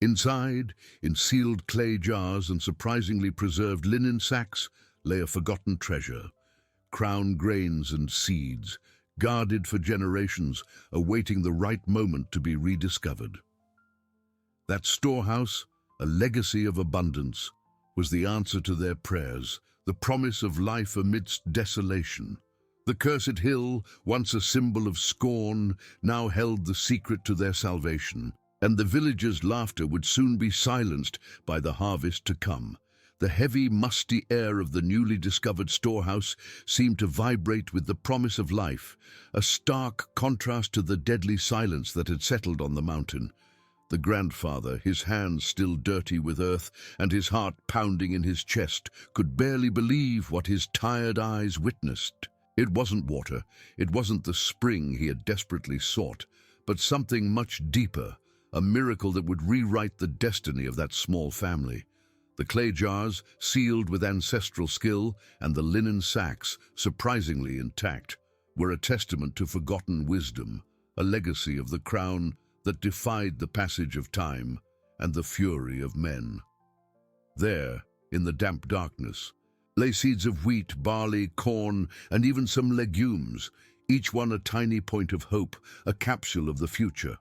Inside, in sealed clay jars and surprisingly preserved linen sacks, lay a forgotten treasure. Crown grains and seeds, guarded for generations, awaiting the right moment to be rediscovered. That storehouse, a legacy of abundance, was the answer to their prayers, the promise of life amidst desolation. The cursed hill, once a symbol of scorn, now held the secret to their salvation, and the villagers' laughter would soon be silenced by the harvest to come. The heavy, musty air of the newly discovered storehouse seemed to vibrate with the promise of life, a stark contrast to the deadly silence that had settled on the mountain. The grandfather, his hands still dirty with earth and his heart pounding in his chest, could barely believe what his tired eyes witnessed. It wasn't water, it wasn't the spring he had desperately sought, but something much deeper, a miracle that would rewrite the destiny of that small family. The clay jars, sealed with ancestral skill, and the linen sacks, surprisingly intact, were a testament to forgotten wisdom, a legacy of the crown that defied the passage of time and the fury of men. There, in the damp darkness, lay seeds of wheat, barley, corn, and even some legumes, each one a tiny point of hope, a capsule of the future.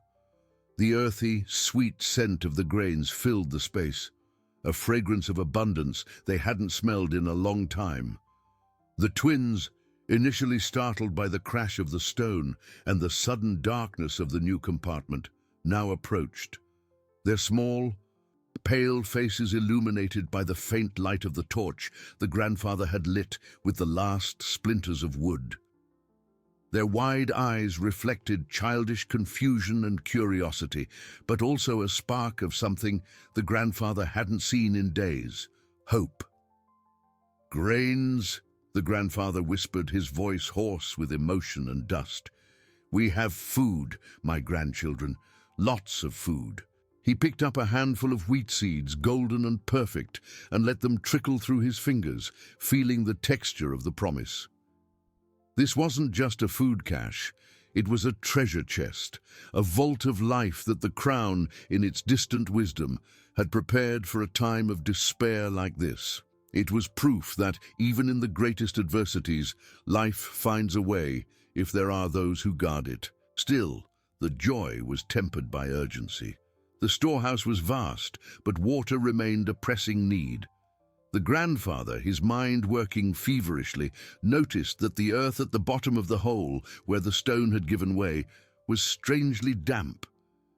The earthy, sweet scent of the grains filled the space, a fragrance of abundance they hadn't smelled in a long time. The twins, initially startled by the crash of the stone and the sudden darkness of the new compartment, now approached. Their small, pale faces illuminated by the faint light of the torch the grandfather had lit with the last splinters of wood. Their wide eyes reflected childish confusion and curiosity, but also a spark of something the grandfather hadn't seen in days: hope. "Grains," the grandfather whispered, his voice hoarse with emotion and dust. "We have food, my grandchildren, lots of food." He picked up a handful of wheat seeds, golden and perfect, and let them trickle through his fingers, feeling the texture of the promise. This wasn't just a food cache, it was a treasure chest, a vault of life that the crown, in its distant wisdom, had prepared for a time of despair like this. It was proof that, even in the greatest adversities, life finds a way if there are those who guard it. Still, the joy was tempered by urgency. The storehouse was vast, but water remained a pressing need. The grandfather, his mind working feverishly, noticed that the earth at the bottom of the hole, where the stone had given way, was strangely damp.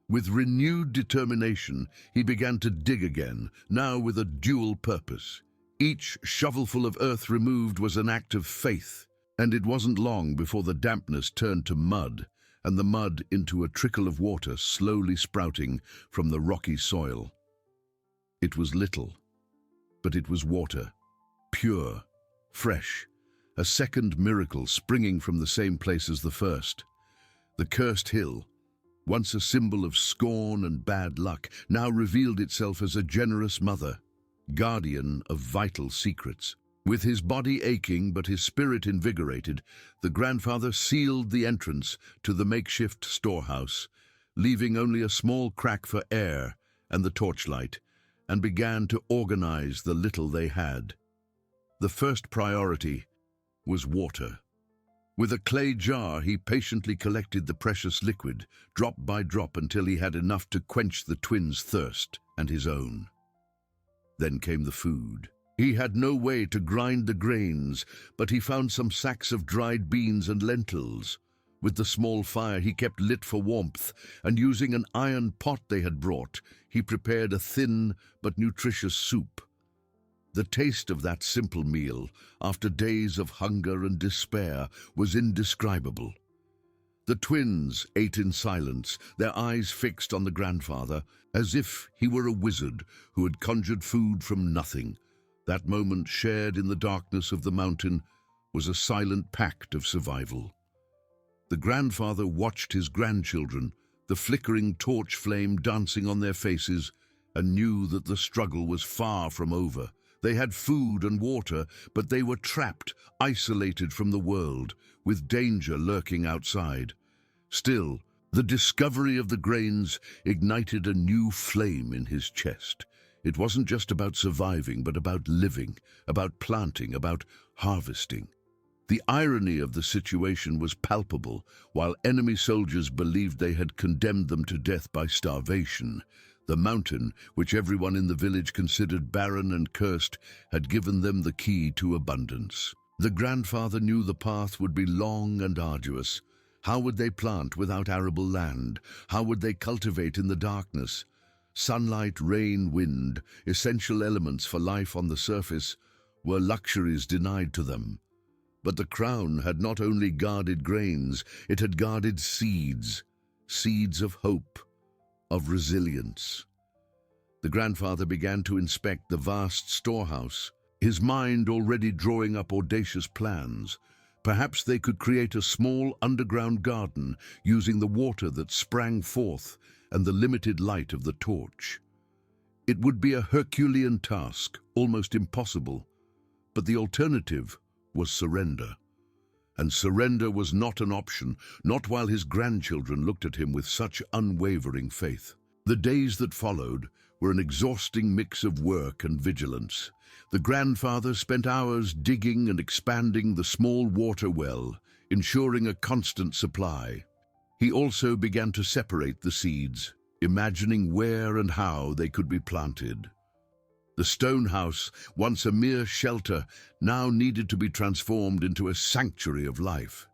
With renewed determination, he began to dig again, now with a dual purpose. Each shovelful of earth removed was an act of faith, and it wasn't long before the dampness turned to mud, and the mud into a trickle of water slowly sprouting from the rocky soil. It was little, but it was water, pure, fresh, a second miracle springing from the same place as the first. The cursed hill, once a symbol of scorn and bad luck, now revealed itself as a generous mother, guardian of vital secrets. With his body aching but his spirit invigorated, the grandfather sealed the entrance to the makeshift storehouse, leaving only a small crack for air and the torchlight, and began to organize the little they had. The first priority was water. With a clay jar, he patiently collected the precious liquid, drop by drop, until he had enough to quench the twins' thirst and his own. Then came the food. He had no way to grind the grains, but he found some sacks of dried beans and lentils. With the small fire he kept lit for warmth, and using an iron pot they had brought, he prepared a thin but nutritious soup. The taste of that simple meal, after days of hunger and despair, was indescribable. The twins ate in silence, their eyes fixed on the grandfather, as if he were a wizard who had conjured food from nothing. That moment, shared in the darkness of the mountain, was a silent pact of survival. The grandfather watched his grandchildren, the flickering torch flame dancing on their faces, and knew that the struggle was far from over. They had food and water, but they were trapped, isolated from the world, with danger lurking outside. Still, The discovery of the grains ignited a new flame in his chest. It wasn't just about surviving, but about living, about planting, about harvesting. The irony of the situation was palpable. While enemy soldiers believed they had condemned them to death by starvation, the mountain, which everyone in the village considered barren and cursed, had given them the key to abundance. The grandfather knew the path would be long and arduous. How would they plant without arable land? How would they cultivate in the darkness? Sunlight, rain, wind, essential elements for life on the surface, were luxuries denied to them. But the crown had not only guarded grains, it had guarded seeds, seeds of hope, of resilience. The grandfather began to inspect the vast storehouse, his mind already drawing up audacious plans. Perhaps they could create a small underground garden using the water that sprang forth and the limited light of the torch. It would be a Herculean task, almost impossible, but the alternative was surrender. And surrender was not an option, not while his grandchildren looked at him with such unwavering faith. The days that followed were an exhausting mix of work and vigilance. The grandfather spent hours digging and expanding the small water well, ensuring a constant supply. He also began to separate the seeds, imagining where and how they could be planted. The stone house, once a mere shelter, now needed to be transformed into a sanctuary of life.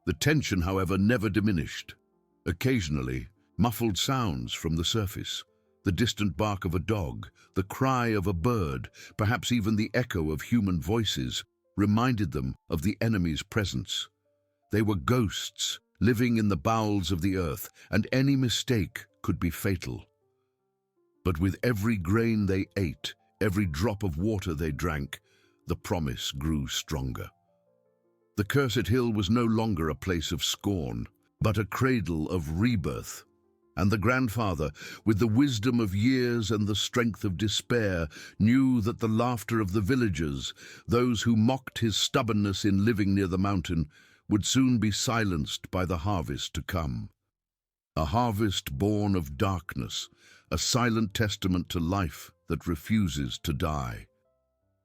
The tension, however, never diminished. Occasionally, muffled sounds from the surface, the distant bark of a dog, the cry of a bird, perhaps even the echo of human voices, reminded them of the enemy's presence. They were ghosts, living in the bowels of the earth, and any mistake could be fatal. But with every grain they ate, every drop of water they drank, the promise grew stronger. The cursed hill was no longer a place of scorn, but a cradle of rebirth. And the grandfather, with the wisdom of years and the strength of despair, knew that the laughter of the villagers, those who mocked his stubbornness in living near the mountain, would soon be silenced by the harvest to come. A harvest born of darkness, a silent testament to life that refuses to die.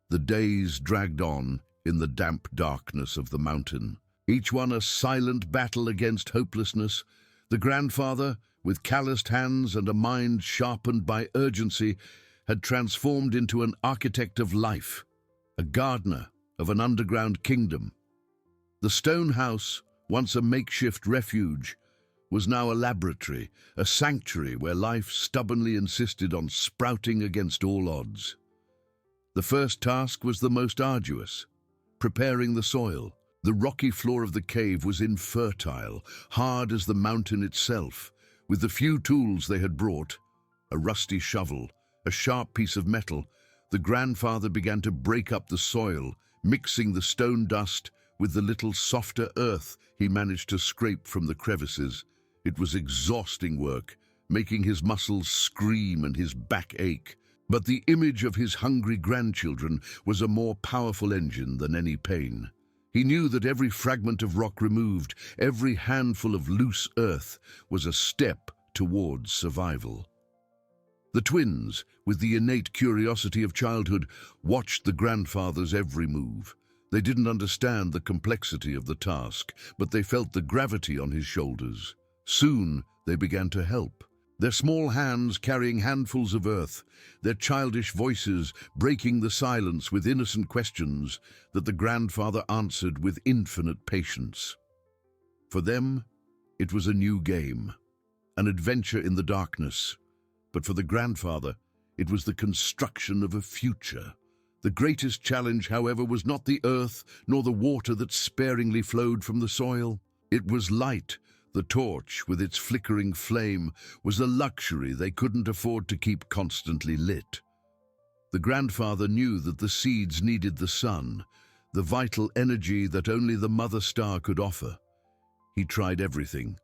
The days dragged on in the damp darkness of the mountain, each one a silent battle against hopelessness. The grandfather, with calloused hands and a mind sharpened by urgency, had transformed into an architect of life, a gardener of an underground kingdom. The stone house, once a makeshift refuge, was now a laboratory, a sanctuary where life stubbornly insisted on sprouting against all odds. The first task was the most arduous, preparing the soil. The rocky floor of the cave was infertile, hard as the mountain itself. With the few tools they had brought, a rusty shovel, a sharp piece of metal, the grandfather began to break up the soil, mixing the stone dust with the little softer earth he managed to scrape from the crevices. It was exhausting work, making his muscles scream and his back ache. But the image of his hungry grandchildren was a more powerful engine than any pain. He knew that every fragment of rock removed, every handful of loose earth, was a step towards survival. The twins, with the innate curiosity of childhood, watched the grandfather's every move. They didn't understand the complexity of the task, but they felt the gravity on his shoulders. Soon they began to help, their small hands carrying handfuls of earth, their childish voices breaking the silence with innocent questions that the grandfather answered with infinite patience. For them, it was a new game, an adventure in the darkness. But for the grandfather, it was the construction of a future. The greatest challenge, however, was not the earth nor the water that sparingly flowed from the soil. It was light. The torch, with its flickering flame, was a luxury they couldn't afford to keep constantly lit. The grandfather knew that the seeds needed the sun, the vital energy that only the mother star could offer. He tried everything.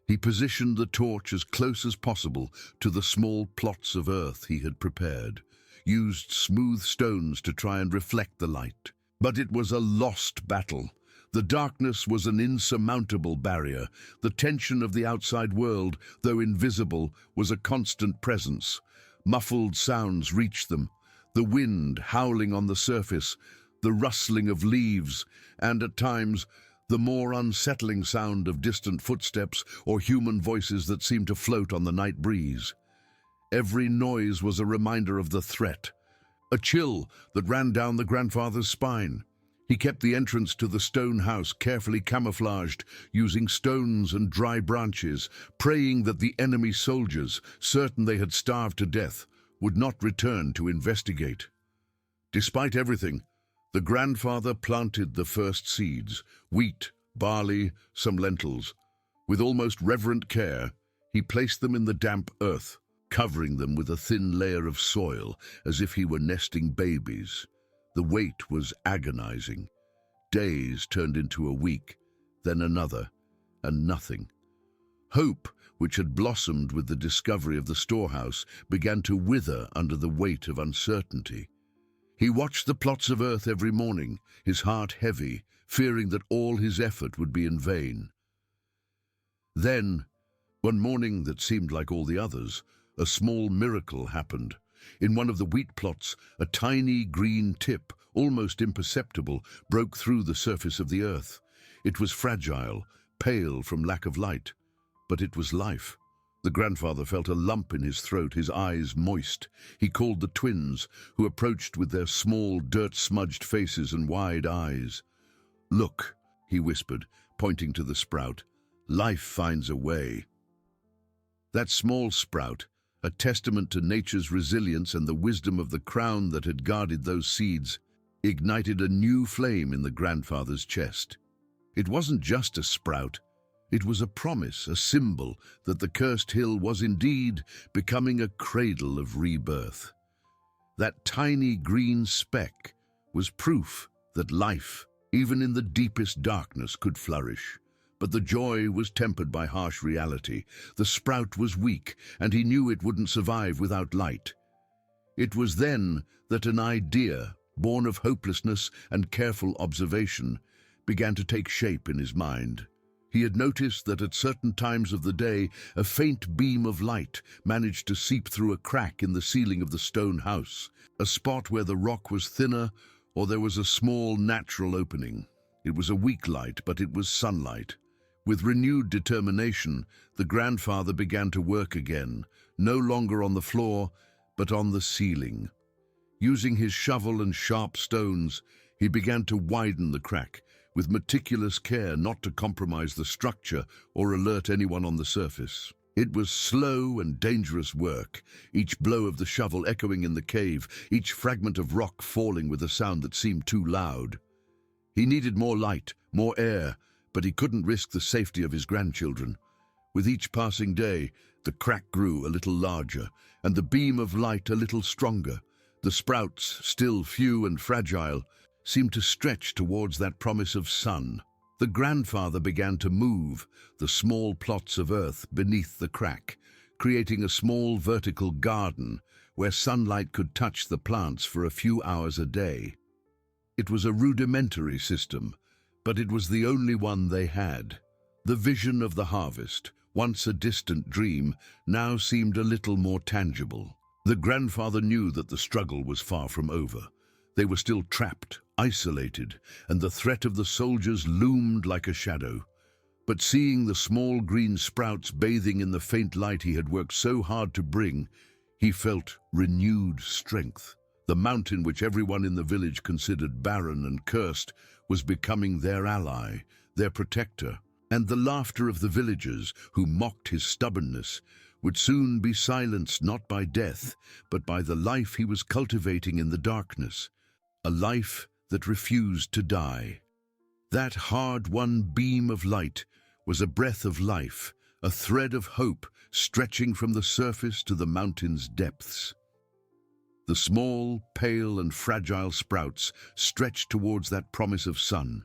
He positioned the torch as close as possible to the small plots of earth he had prepared, used smooth stones to try and reflect the light. But it was a lost battle. The darkness was an insurmountable barrier. The tension of the outside world, though invisible, was a constant presence. Muffled sounds reached them, the wind howling on the surface, the rustling of leaves, and at times the more unsettling sound of distant footsteps or human voices that seemed to float on the night breeze. Every noise was a reminder of the threat, a chill that ran down the grandfather's spine. He kept the entrance to the stone house carefully camouflaged, using stones and dry branches, praying that the enemy soldiers, certain they had starved to death, would not return to investigate. Despite everything, the grandfather planted the first seeds, wheat, barley, some lentils. With almost reverent care, he placed them in the damp earth, covering them with a thin layer of soil, as if he were nesting babies. The wait was agonizing. Days turned into a week, then another, and nothing. Hope, which had blossomed with the discovery of the storehouse, began to wither under the weight of uncertainty. He watched the plots of earth every morning, his heart heavy, fearing that all his effort would be in vain. Then, one morning that seemed like all the others, a small miracle happened. In one of the wheat plots, a tiny green tip, almost imperceptible, broke through the surface of the earth. It was fragile, pale from lack of light, but it was life. The grandfather felt a lump in his throat, his eyes moist. He called the twins, who approached with their small, dirt-smudged faces and wide eyes. "Look," he whispered, pointing to the sprout. "Life finds a way." That small sprout, a testament to nature's resilience and the wisdom of the crown that had guarded those seeds, ignited a new flame in the grandfather's chest. It wasn't just a sprout. It was a promise, a symbol that the cursed hill was indeed becoming a cradle of rebirth. That tiny green speck was proof that life, even in the deepest darkness, could flourish. But the joy was tempered by harsh reality. The sprout was weak, and he knew it wouldn't survive without light. It was then that an idea, born of hopelessness and careful observation, began to take shape in his mind. He had noticed that at certain times of the day, a faint beam of light managed to seep through a crack in the ceiling of the stone house, a spot where the rock was thinner or there was a small natural opening. It was a weak light, but it was sunlight. With renewed determination, the grandfather began to work again, no longer on the floor, but on the ceiling. Using his shovel and sharp stones, he began to widen the crack, with meticulous care not to compromise the structure or alert anyone on the surface. It was slow and dangerous work, each blow of the shovel echoing in the cave, each fragment of rock falling with a sound that seemed too loud. He needed more light, more air, but he couldn't risk the safety of his grandchildren. With each passing day, the crack grew a little larger, and the beam of light a little stronger. The sprouts, still few and fragile, seemed to stretch towards that promise of sun. The grandfather began to move the small plots of earth beneath the crack, creating a small vertical garden where sunlight could touch the plants for a few hours a day. It was a rudimentary system, but it was the only one they had. The vision of the harvest, once a distant dream, now seemed a little more tangible. The grandfather knew that the struggle was far from over. They were still trapped, isolated, and the threat of the soldiers loomed like a shadow. But seeing the small green sprouts bathing in the faint light he had worked so hard to bring, he felt renewed strength. The mountain which everyone in the village considered barren and cursed was becoming their ally, their protector, and the laughter of the villagers who mocked his stubbornness would soon be silenced not by death, but by the life he was cultivating in the darkness, a life that refused to die. That hard-won beam of light was a breath of life, a thread of hope stretching from the surface to the mountain's depths. The small, pale and fragile sprouts stretched towards that promise of sun,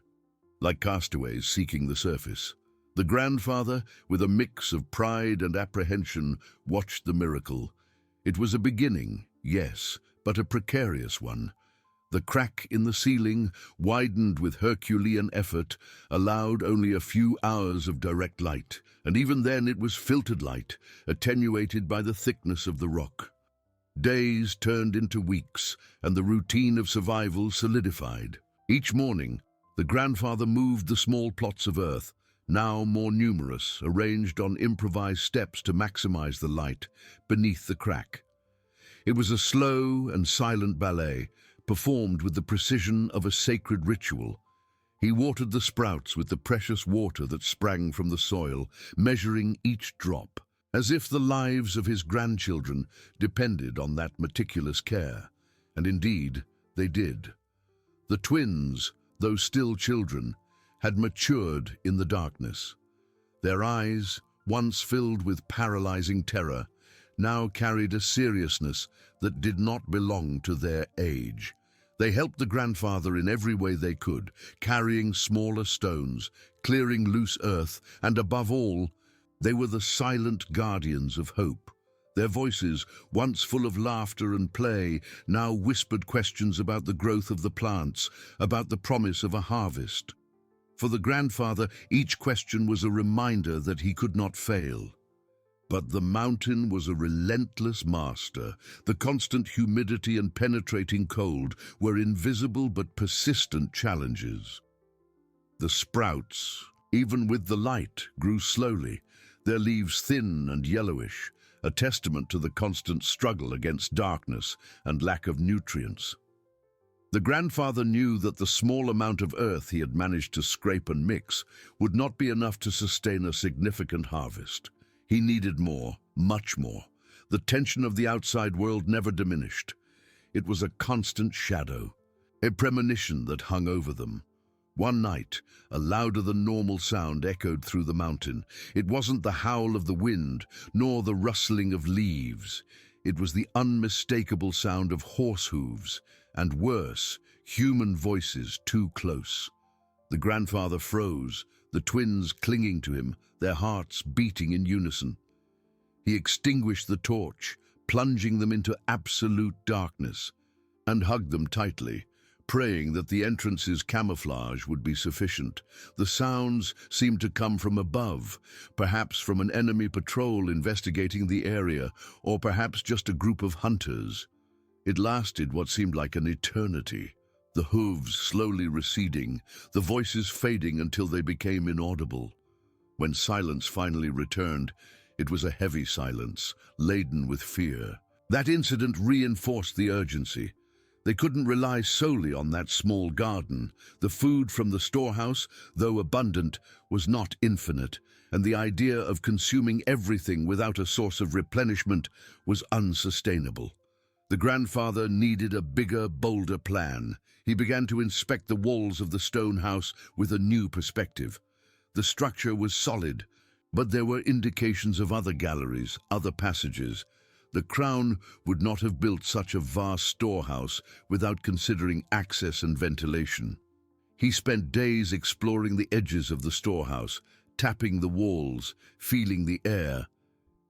like castaways seeking the surface. The grandfather, with a mix of pride and apprehension, watched the miracle. It was a beginning, yes, but a precarious one. The crack in the ceiling, widened with Herculean effort, allowed only a few hours of direct light, and even then it was filtered light, attenuated by the thickness of the rock. Days turned into weeks, and the routine of survival solidified. Each morning, the grandfather moved the small plots of earth, now more numerous, arranged on improvised steps to maximize the light, beneath the crack. It was a slow and silent ballet, performed with the precision of a sacred ritual. He watered the sprouts with the precious water that sprang from the soil, measuring each drop, as if the lives of his grandchildren depended on that meticulous care. And indeed, they did. The twins, though still children, had matured in the darkness. Their eyes, once filled with paralyzing terror, now carried a seriousness that did not belong to their age. They helped the grandfather in every way they could, carrying smaller stones, clearing loose earth, and above all, they were the silent guardians of hope. Their voices, once full of laughter and play, now whispered questions about the growth of the plants, about the promise of a harvest. For the grandfather, each question was a reminder that he could not fail. But the mountain was a relentless master. The constant humidity and penetrating cold were invisible but persistent challenges. The sprouts, even with the light, grew slowly, their leaves thin and yellowish, a testament to the constant struggle against darkness and lack of nutrients. The grandfather knew that the small amount of earth he had managed to scrape and mix would not be enough to sustain a significant harvest. He needed more, much more. The tension of the outside world never diminished. It was a constant shadow, a premonition that hung over them. One night, a louder-than-normal sound echoed through the mountain. It wasn't the howl of the wind, nor the rustling of leaves. It was the unmistakable sound of horse hooves, and worse, human voices too close. The grandfather froze, the twins clinging to him, their hearts beating in unison. He extinguished the torch, plunging them into absolute darkness, and hugged them tightly, praying that the entrance's camouflage would be sufficient. The sounds seemed to come from above, perhaps from an enemy patrol investigating the area, or perhaps just a group of hunters. It lasted what seemed like an eternity, the hooves slowly receding, the voices fading until they became inaudible. When silence finally returned, it was a heavy silence, laden with fear. That incident reinforced the urgency. They couldn't rely solely on that small garden. The food from the storehouse, though abundant, was not infinite, and the idea of consuming everything without a source of replenishment was unsustainable. The grandfather needed a bigger, bolder plan. He began to inspect the walls of the stone house with a new perspective. The structure was solid, but there were indications of other galleries, other passages. The crown would not have built such a vast storehouse without considering access and ventilation. He spent days exploring the edges of the storehouse, tapping the walls, feeling the air.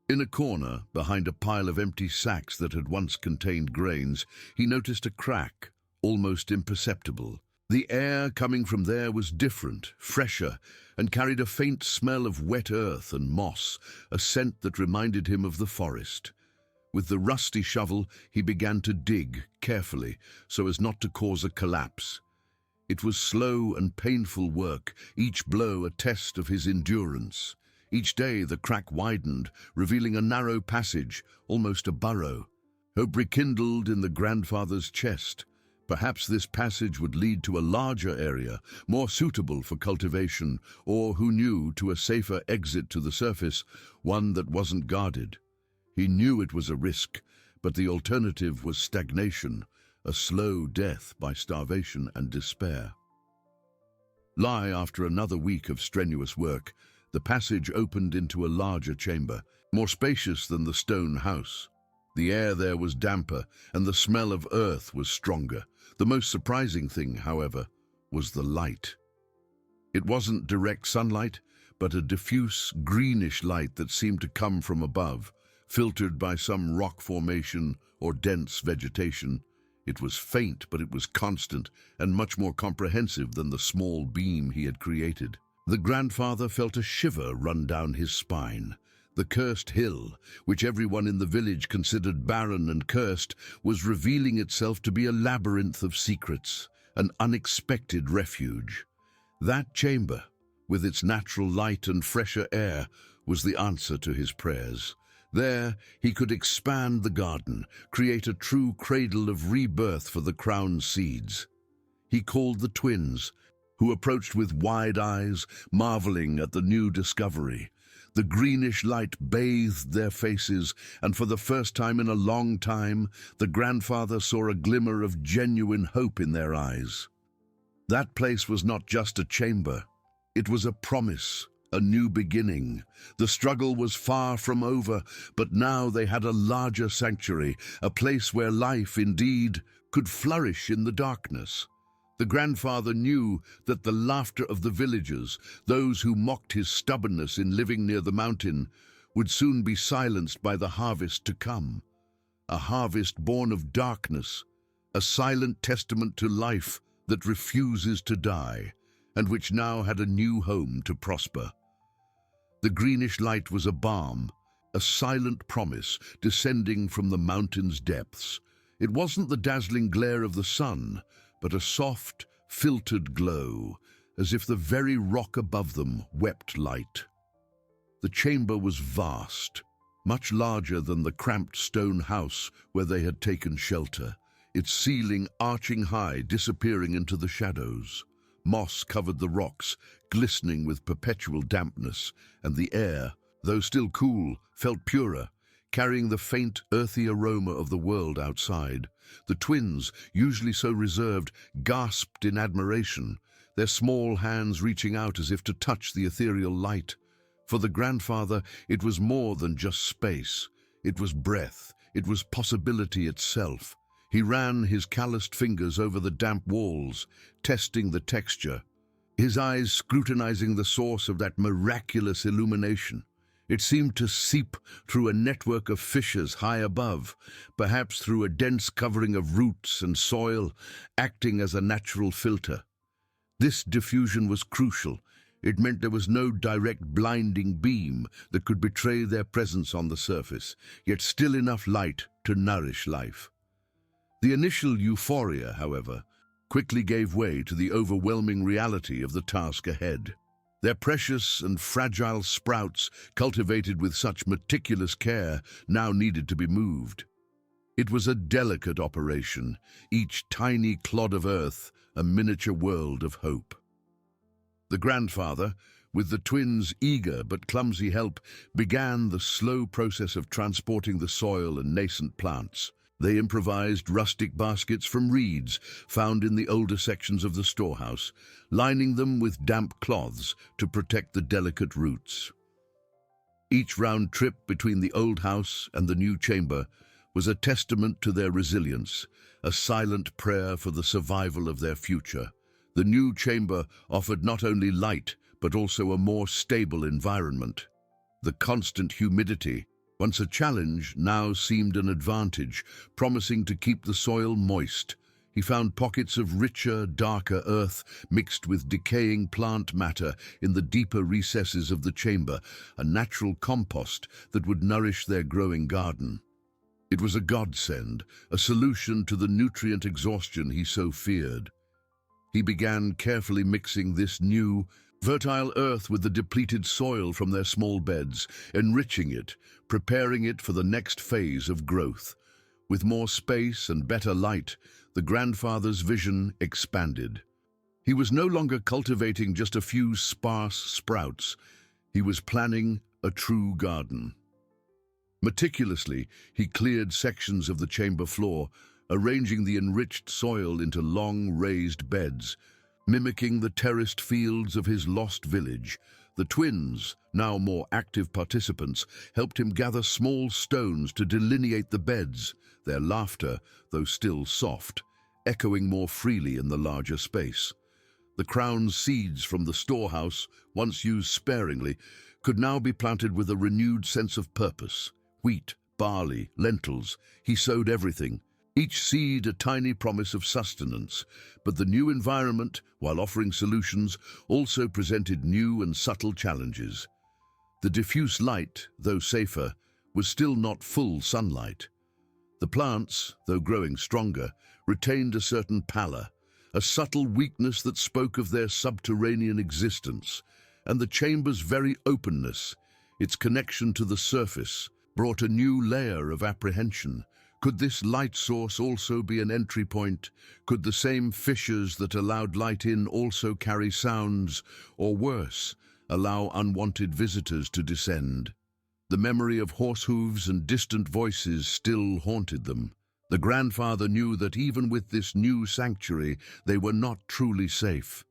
In a corner, behind a pile of empty sacks that had once contained grains, he noticed a crack, almost imperceptible. The air coming from there was different, fresher, and carried a faint smell of wet earth and moss, a scent that reminded him of the forest. With the rusty shovel, he began to dig carefully so as not to cause a collapse. It was slow and painful work, each blow a test of his endurance. Each day the crack widened, revealing a narrow passage, almost a burrow. Hope rekindled in the grandfather's chest. Perhaps this passage would lead to a larger area, more suitable for cultivation, or, who knew, to a safer exit to the surface, one that wasn't guarded. He knew it was a risk, but the alternative was stagnation, a slow death by starvation and despair. After another week of strenuous work, the passage opened into a larger chamber, more spacious than the stone house. The air there was damper, and the smell of earth was stronger. The most surprising thing, however, was the light. It wasn't direct sunlight, but a diffuse, greenish light that seemed to come from above, filtered by some rock formation or dense vegetation. It was faint, but it was constant and much more comprehensive than the small beam he had created. The grandfather felt a shiver run down his spine. The cursed hill, which everyone in the village considered barren and cursed, was revealing itself to be a labyrinth of secrets, an unexpected refuge. That chamber, with its natural light and fresher air, was the answer to his prayers. There, he could expand the garden, create a true cradle of rebirth for the crown's seeds. He called the twins, who approached with wide eyes, marveling at the new discovery. The greenish light bathed their faces, and for the first time in a long time, the grandfather saw a glimmer of genuine hope in their eyes. That place was not just a chamber. It was a promise, a new beginning. The struggle was far from over, but now they had a larger sanctuary, a place where life, indeed, could flourish in the darkness. The grandfather knew that the laughter of the villagers, those who mocked his stubbornness in living near the mountain, would soon be silenced by the harvest to come. A harvest born of darkness, a silent testament to life that refuses to die, and which now had a new home to prosper. The greenish light was a balm, a silent promise descending from the mountain's depths. It wasn't the dazzling glare of the sun, but a soft, filtered glow, as if the very rock above them wept light. The chamber was vast, much larger than the cramped stone house where they had taken shelter, its ceiling arching high, disappearing into the shadows. Moss covered the rocks, glistening with perpetual dampness, and the air, though still cool, felt purer, carrying the faint, earthy aroma of the world outside. The twins, usually so reserved, gasped in admiration, their small hands reaching out as if to touch the ethereal light. For the grandfather, it was more than just space. It was breath. It was possibility itself. He ran his calloused fingers over the damp walls, testing the texture, his eyes scrutinizing the source of that miraculous illumination. It seemed to seep through a network of fissures high above, perhaps through a dense covering of roots and soil, acting as a natural filter. This diffusion was crucial. It meant there was no direct blinding beam that could betray their presence on the surface, yet still enough light to nourish life. The initial euphoria, however, quickly gave way to the overwhelming reality of the task ahead. Their precious and fragile sprouts, cultivated with such meticulous care, now needed to be moved. It was a delicate operation, each tiny clod of earth a miniature world of hope. The grandfather, with the twins' eager but clumsy help, began the slow process of transporting the soil and nascent plants. They improvised rustic baskets from reeds found in the older sections of the storehouse, lining them with damp cloths to protect the delicate roots. Each round trip between the old house and the new chamber was a testament to their resilience, a silent prayer for the survival of their future. The new chamber offered not only light, but also a more stable environment. The constant humidity, once a challenge, now seemed an advantage, promising to keep the soil moist. He found pockets of richer, darker earth mixed with decaying plant matter in the deeper recesses of the chamber, a natural compost that would nourish their growing garden. It was a godsend, a solution to the nutrient exhaustion he so feared. He began carefully mixing this new, fertile earth with the depleted soil from their small beds, enriching it, preparing it for the next phase of growth. With more space and better light, the grandfather's vision expanded. He was no longer cultivating just a few sparse sprouts. He was planning a true garden. Meticulously, he cleared sections of the chamber floor, arranging the enriched soil into long, raised beds, mimicking the terraced fields of his lost village. The twins, now more active participants, helped him gather small stones to delineate the beds, their laughter, though still soft, echoing more freely in the larger space. The crown's seeds from the storehouse, once used sparingly, could now be planted with a renewed sense of purpose. Wheat, barley, lentils, he sowed everything, each seed a tiny promise of sustenance, but the new environment, while offering solutions, also presented new and subtle challenges. The diffuse light, though safer, was still not full sunlight. The plants, though growing stronger, retained a certain pallor, a subtle weakness that spoke of their subterranean existence, and the chamber's very openness, its connection to the surface, brought a new layer of apprehension. Could this light source also be an entry point? Could the same fissures that allowed light in also carry sounds, or worse, allow unwanted visitors to descend? The memory of horse hooves and distant voices still haunted them. The grandfather knew that even with this new sanctuary, they were not truly safe.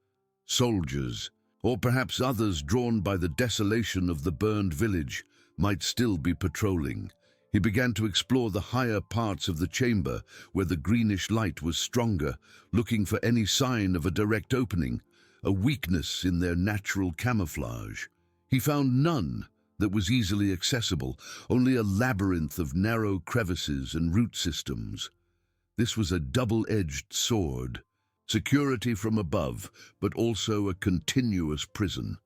Soldiers, or perhaps others drawn by the desolation of the burned village, might still be patrolling. He began to explore the higher parts of the chamber, where the greenish light was stronger, looking for any sign of a direct opening, a weakness in their natural camouflage. He found none that was easily accessible, only a labyrinth of narrow crevices and root systems. This was a double-edged sword, security from above, but also a continuous prison.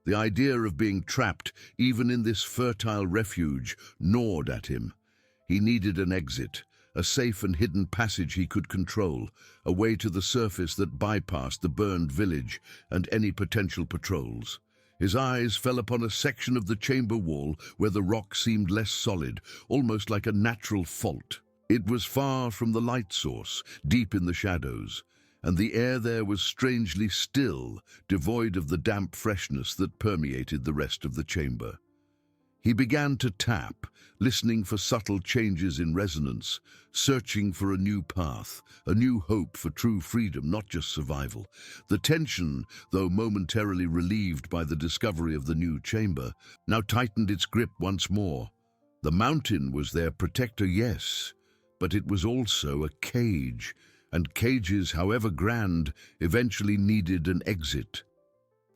The idea of being trapped, even in this fertile refuge, gnawed at him. He needed an exit, a safe and hidden passage he could control, a way to the surface that bypassed the burned village and any potential patrols. His eyes fell upon a section of the chamber wall where the rock seemed less solid, almost like a natural fault. It was far from the light source, deep in the shadows, and the air there was strangely still, devoid of the damp freshness that permeated the rest of the chamber. He began to tap, listening for subtle changes in resonance, searching for a new path, a new hope for true freedom, not just survival. The tension, though momentarily relieved by the discovery of the new chamber, now tightened its grip once more. The mountain was their protector, yes, but it was also a cage, and cages, however grand, eventually needed an exit.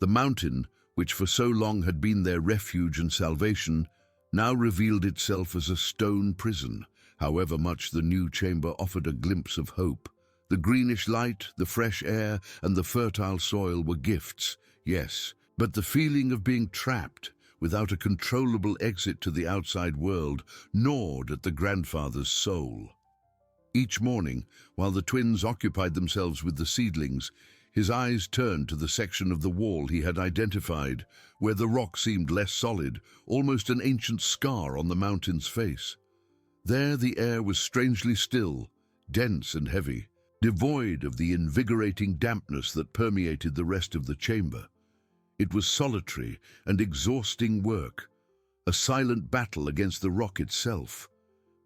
The mountain, which for so long had been their refuge and salvation, now revealed itself as a stone prison, however much the new chamber offered a glimpse of hope. The greenish light, the fresh air, and the fertile soil were gifts, yes, but the feeling of being trapped, without a controllable exit to the outside world, gnawed at the grandfather's soul. Each morning, while the twins occupied themselves with the seedlings, his eyes turned to the section of the wall he had identified, where the rock seemed less solid, almost an ancient scar on the mountain's face. There the air was strangely still, dense and heavy, devoid of the invigorating dampness that permeated the rest of the chamber. It was solitary and exhausting work, a silent battle against the rock itself.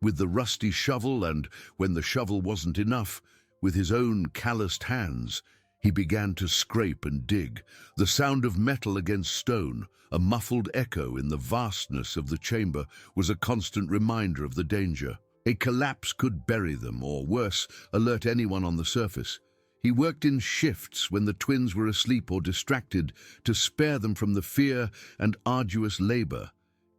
With the rusty shovel and, when the shovel wasn't enough, with his own calloused hands, he began to scrape and dig. The sound of metal against stone, a muffled echo in the vastness of the chamber, was a constant reminder of the danger. A collapse could bury them, or worse, alert anyone on the surface. He worked in shifts when the twins were asleep or distracted to spare them from the fear and arduous labor.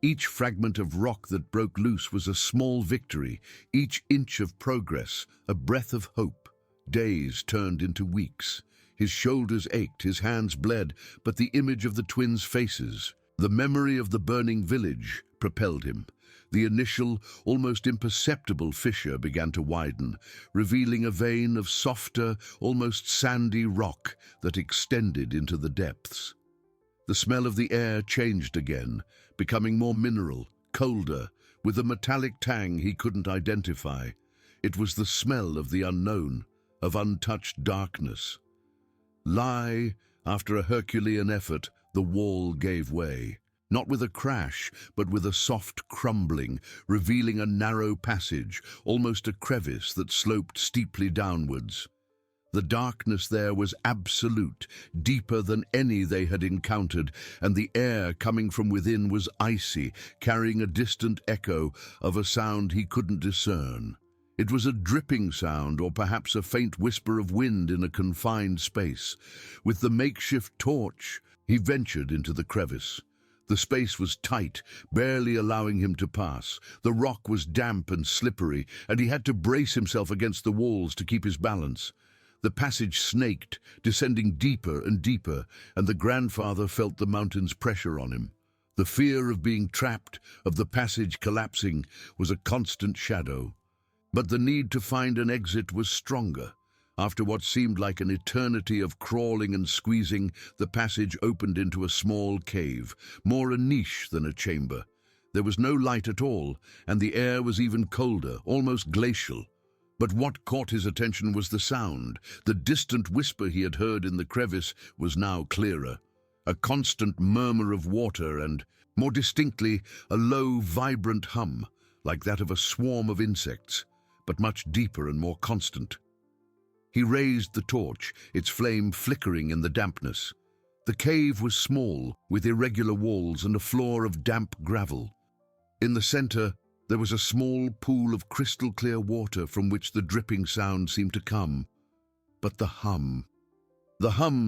Each fragment of rock that broke loose was a small victory, each inch of progress, a breath of hope. Days turned into weeks. His shoulders ached, his hands bled, but the image of the twins' faces, the memory of the burning village, propelled him. The initial, almost imperceptible fissure began to widen, revealing a vein of softer, almost sandy rock that extended into the depths. The smell of the air changed again, becoming more mineral, colder, with a metallic tang he couldn't identify. It was the smell of the unknown, of untouched darkness. After a Herculean effort, the wall gave way. Not with a crash, but with a soft crumbling, revealing a narrow passage, almost a crevice that sloped steeply downwards. The darkness there was absolute, deeper than any they had encountered, and the air coming from within was icy, carrying a distant echo of a sound he couldn't discern. It was a dripping sound, or perhaps a faint whisper of wind in a confined space. With the makeshift torch, he ventured into the crevice. The space was tight, barely allowing him to pass. The rock was damp and slippery, and he had to brace himself against the walls to keep his balance. The passage snaked, descending deeper and deeper, and the grandfather felt the mountain's pressure on him. The fear of being trapped, of the passage collapsing, was a constant shadow. But the need to find an exit was stronger. After what seemed like an eternity of crawling and squeezing, the passage opened into a small cave, more a niche than a chamber. There was no light at all, and the air was even colder, almost glacial. But what caught his attention was the sound. The distant whisper he had heard in the crevice was now clearer. A constant murmur of water and, more distinctly, a low, vibrant hum, like that of a swarm of insects, but much deeper and more constant. He raised the torch, its flame flickering in the dampness. The cave was small, with irregular walls and a floor of damp gravel. In the center, there was a small pool of crystal-clear water from which the dripping sound seemed to come. But the hum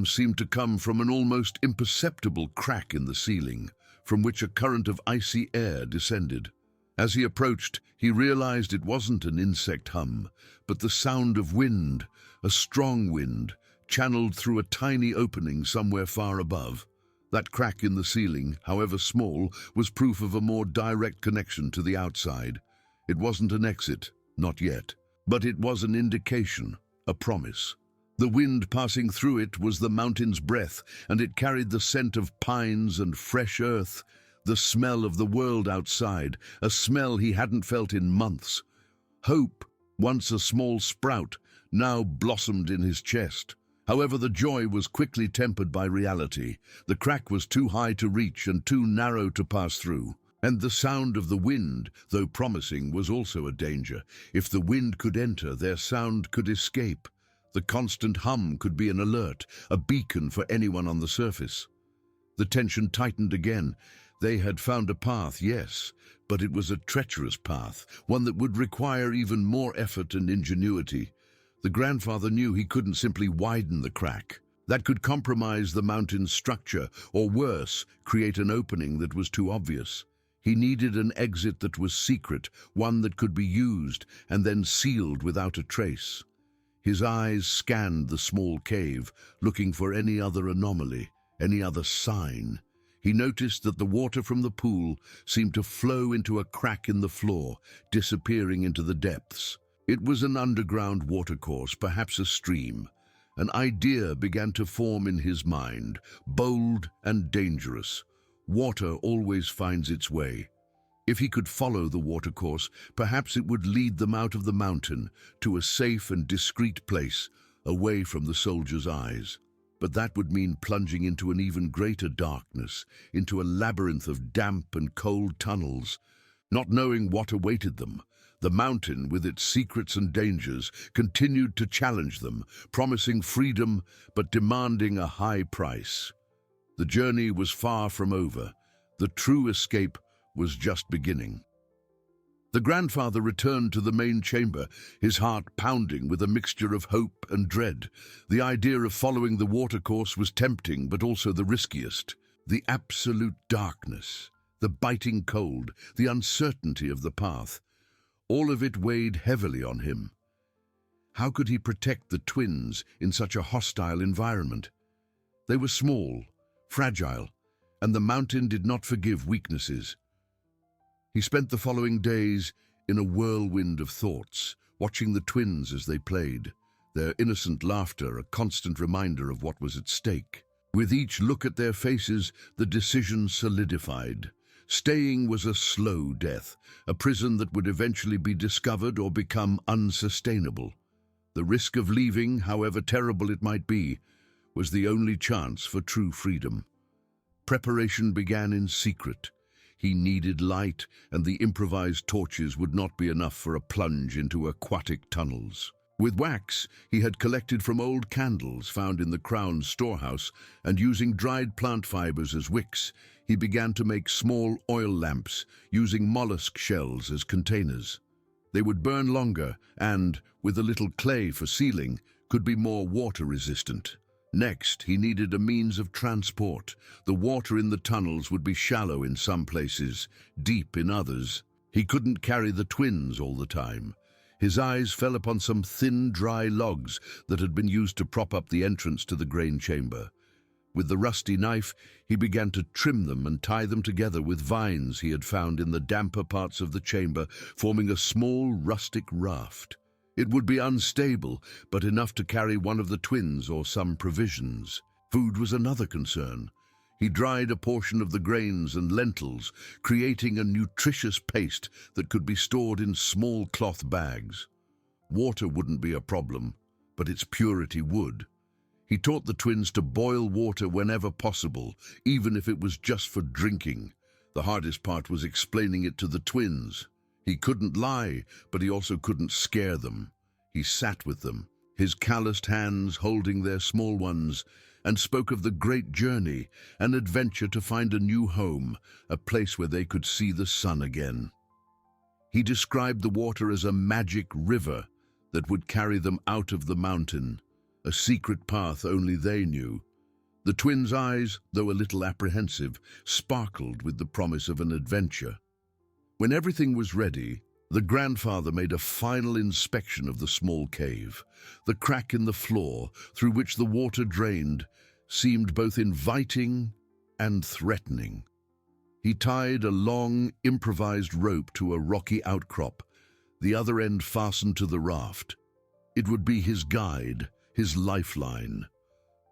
seemed to come from an almost imperceptible crack in the ceiling, from which a current of icy air descended. As he approached, he realized it wasn't an insect hum, but the sound of wind, a strong wind, channeled through a tiny opening somewhere far above. That crack in the ceiling, however small, was proof of a more direct connection to the outside. It wasn't an exit, not yet, but it was an indication, a promise. The wind passing through it was the mountain's breath, and it carried the scent of pines and fresh earth, the smell of the world outside, a smell he hadn't felt in months. Hope, once a small sprout, now blossomed in his chest. However, the joy was quickly tempered by reality. The crack was too high to reach and too narrow to pass through. And the sound of the wind, though promising, was also a danger. If the wind could enter, their sound could escape. The constant hum could be an alert, a beacon for anyone on the surface. The tension tightened again. They had found a path, yes, but it was a treacherous path, one that would require even more effort and ingenuity. The grandfather knew he couldn't simply widen the crack. That could compromise the mountain's structure, or worse, create an opening that was too obvious. He needed an exit that was secret, one that could be used and then sealed without a trace. His eyes scanned the small cave, looking for any other anomaly, any other sign. He noticed that the water from the pool seemed to flow into a crack in the floor, disappearing into the depths. It was an underground watercourse, perhaps a stream. An idea began to form in his mind, bold and dangerous. Water always finds its way. If he could follow the watercourse, perhaps it would lead them out of the mountain to a safe and discreet place, away from the soldiers' eyes. But that would mean plunging into an even greater darkness, into a labyrinth of damp and cold tunnels, not knowing what awaited them. The mountain, with its secrets and dangers, continued to challenge them, promising freedom but demanding a high price. The journey was far from over. The true escape was just beginning. The grandfather returned to the main chamber, his heart pounding with a mixture of hope and dread. The idea of following the watercourse was tempting, but also the riskiest. The absolute darkness, the biting cold, the uncertainty of the path. All of it weighed heavily on him. How could he protect the twins in such a hostile environment? They were small, fragile, and the mountain did not forgive weaknesses. He spent the following days in a whirlwind of thoughts, watching the twins as they played, their innocent laughter a constant reminder of what was at stake. With each look at their faces, the decision solidified. Staying was a slow death, a prison that would eventually be discovered or become unsustainable. The risk of leaving, however terrible it might be, was the only chance for true freedom. Preparation began in secret. He needed light, and the improvised torches would not be enough for a plunge into aquatic tunnels. With wax, he had collected from old candles found in the Crown's storehouse, and using dried plant fibers as wicks, he began to make small oil lamps using mollusk shells as containers. They would burn longer and, with a little clay for sealing, could be more water-resistant. Next, he needed a means of transport. The water in the tunnels would be shallow in some places, deep in others. He couldn't carry the twins all the time. His eyes fell upon some thin, dry logs that had been used to prop up the entrance to the grain chamber. With the rusty knife, he began to trim them and tie them together with vines he had found in the damper parts of the chamber, forming a small, rustic raft. It would be unstable, but enough to carry one of the twins or some provisions. Food was another concern. He dried a portion of the grains and lentils, creating a nutritious paste that could be stored in small cloth bags. Water wouldn't be a problem, but its purity would. He taught the twins to boil water whenever possible, even if it was just for drinking. The hardest part was explaining it to the twins. He couldn't lie, but he also couldn't scare them. He sat with them, his calloused hands holding their small ones, and spoke of the great journey, an adventure to find a new home, a place where they could see the sun again. He described the water as a magic river that would carry them out of the mountain, a secret path only they knew. The twins' eyes, though a little apprehensive, sparkled with the promise of an adventure. When everything was ready, the grandfather made a final inspection of the small cave. The crack in the floor, through which the water drained, seemed both inviting and threatening. He tied a long, improvised rope to a rocky outcrop, the other end fastened to the raft. It would be his guide, his lifeline.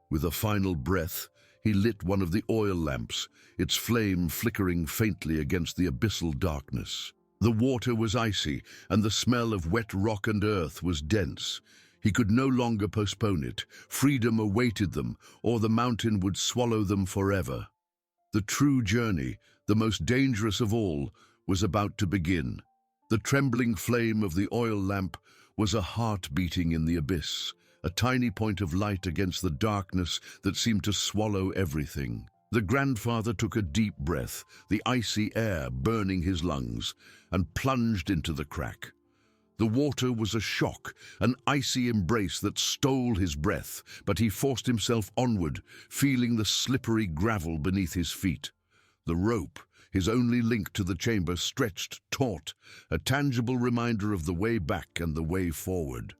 With a final breath, he lit one of the oil lamps, its flame flickering faintly against the abyssal darkness. The water was icy, and the smell of wet rock and earth was dense. He could no longer postpone it. Freedom awaited them, or the mountain would swallow them forever. The true journey, the most dangerous of all, was about to begin. The trembling flame of the oil lamp was a heart beating in the abyss, a tiny point of light against the darkness that seemed to swallow everything. The grandfather took a deep breath, the icy air burning his lungs, and plunged into the crack. The water was a shock, an icy embrace that stole his breath, but he forced himself onward, feeling the slippery gravel beneath his feet. The rope, his only link to the chamber, stretched taut, a tangible reminder of the way back and the way forward.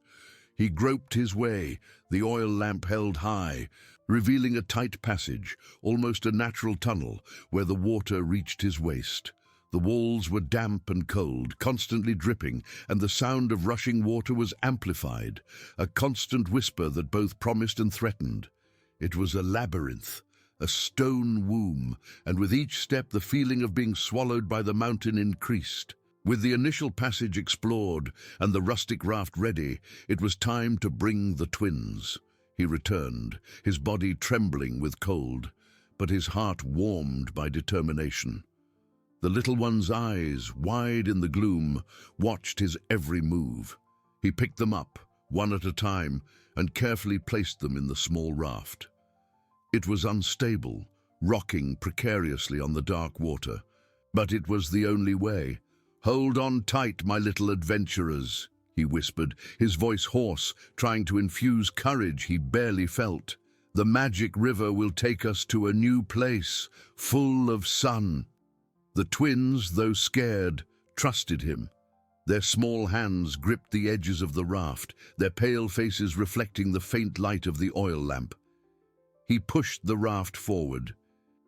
He groped his way, the oil lamp held high, revealing a tight passage, almost a natural tunnel, where the water reached his waist. The walls were damp and cold, constantly dripping, and the sound of rushing water was amplified, a constant whisper that both promised and threatened. It was a labyrinth, a stone womb, and with each step the feeling of being swallowed by the mountain increased. With the initial passage explored and the rustic raft ready, it was time to bring the twins. He returned, his body trembling with cold, but his heart warmed by determination. The little one's eyes, wide in the gloom, watched his every move. He picked them up, one at a time, and carefully placed them in the small raft. It was unstable, rocking precariously on the dark water, but it was the only way. "Hold on tight, my little adventurers," he whispered, his voice hoarse, trying to infuse courage he barely felt. "The magic river will take us to a new place, full of sun." The twins, though scared, trusted him. Their small hands gripped the edges of the raft, their pale faces reflecting the faint light of the oil lamp. He pushed the raft forward,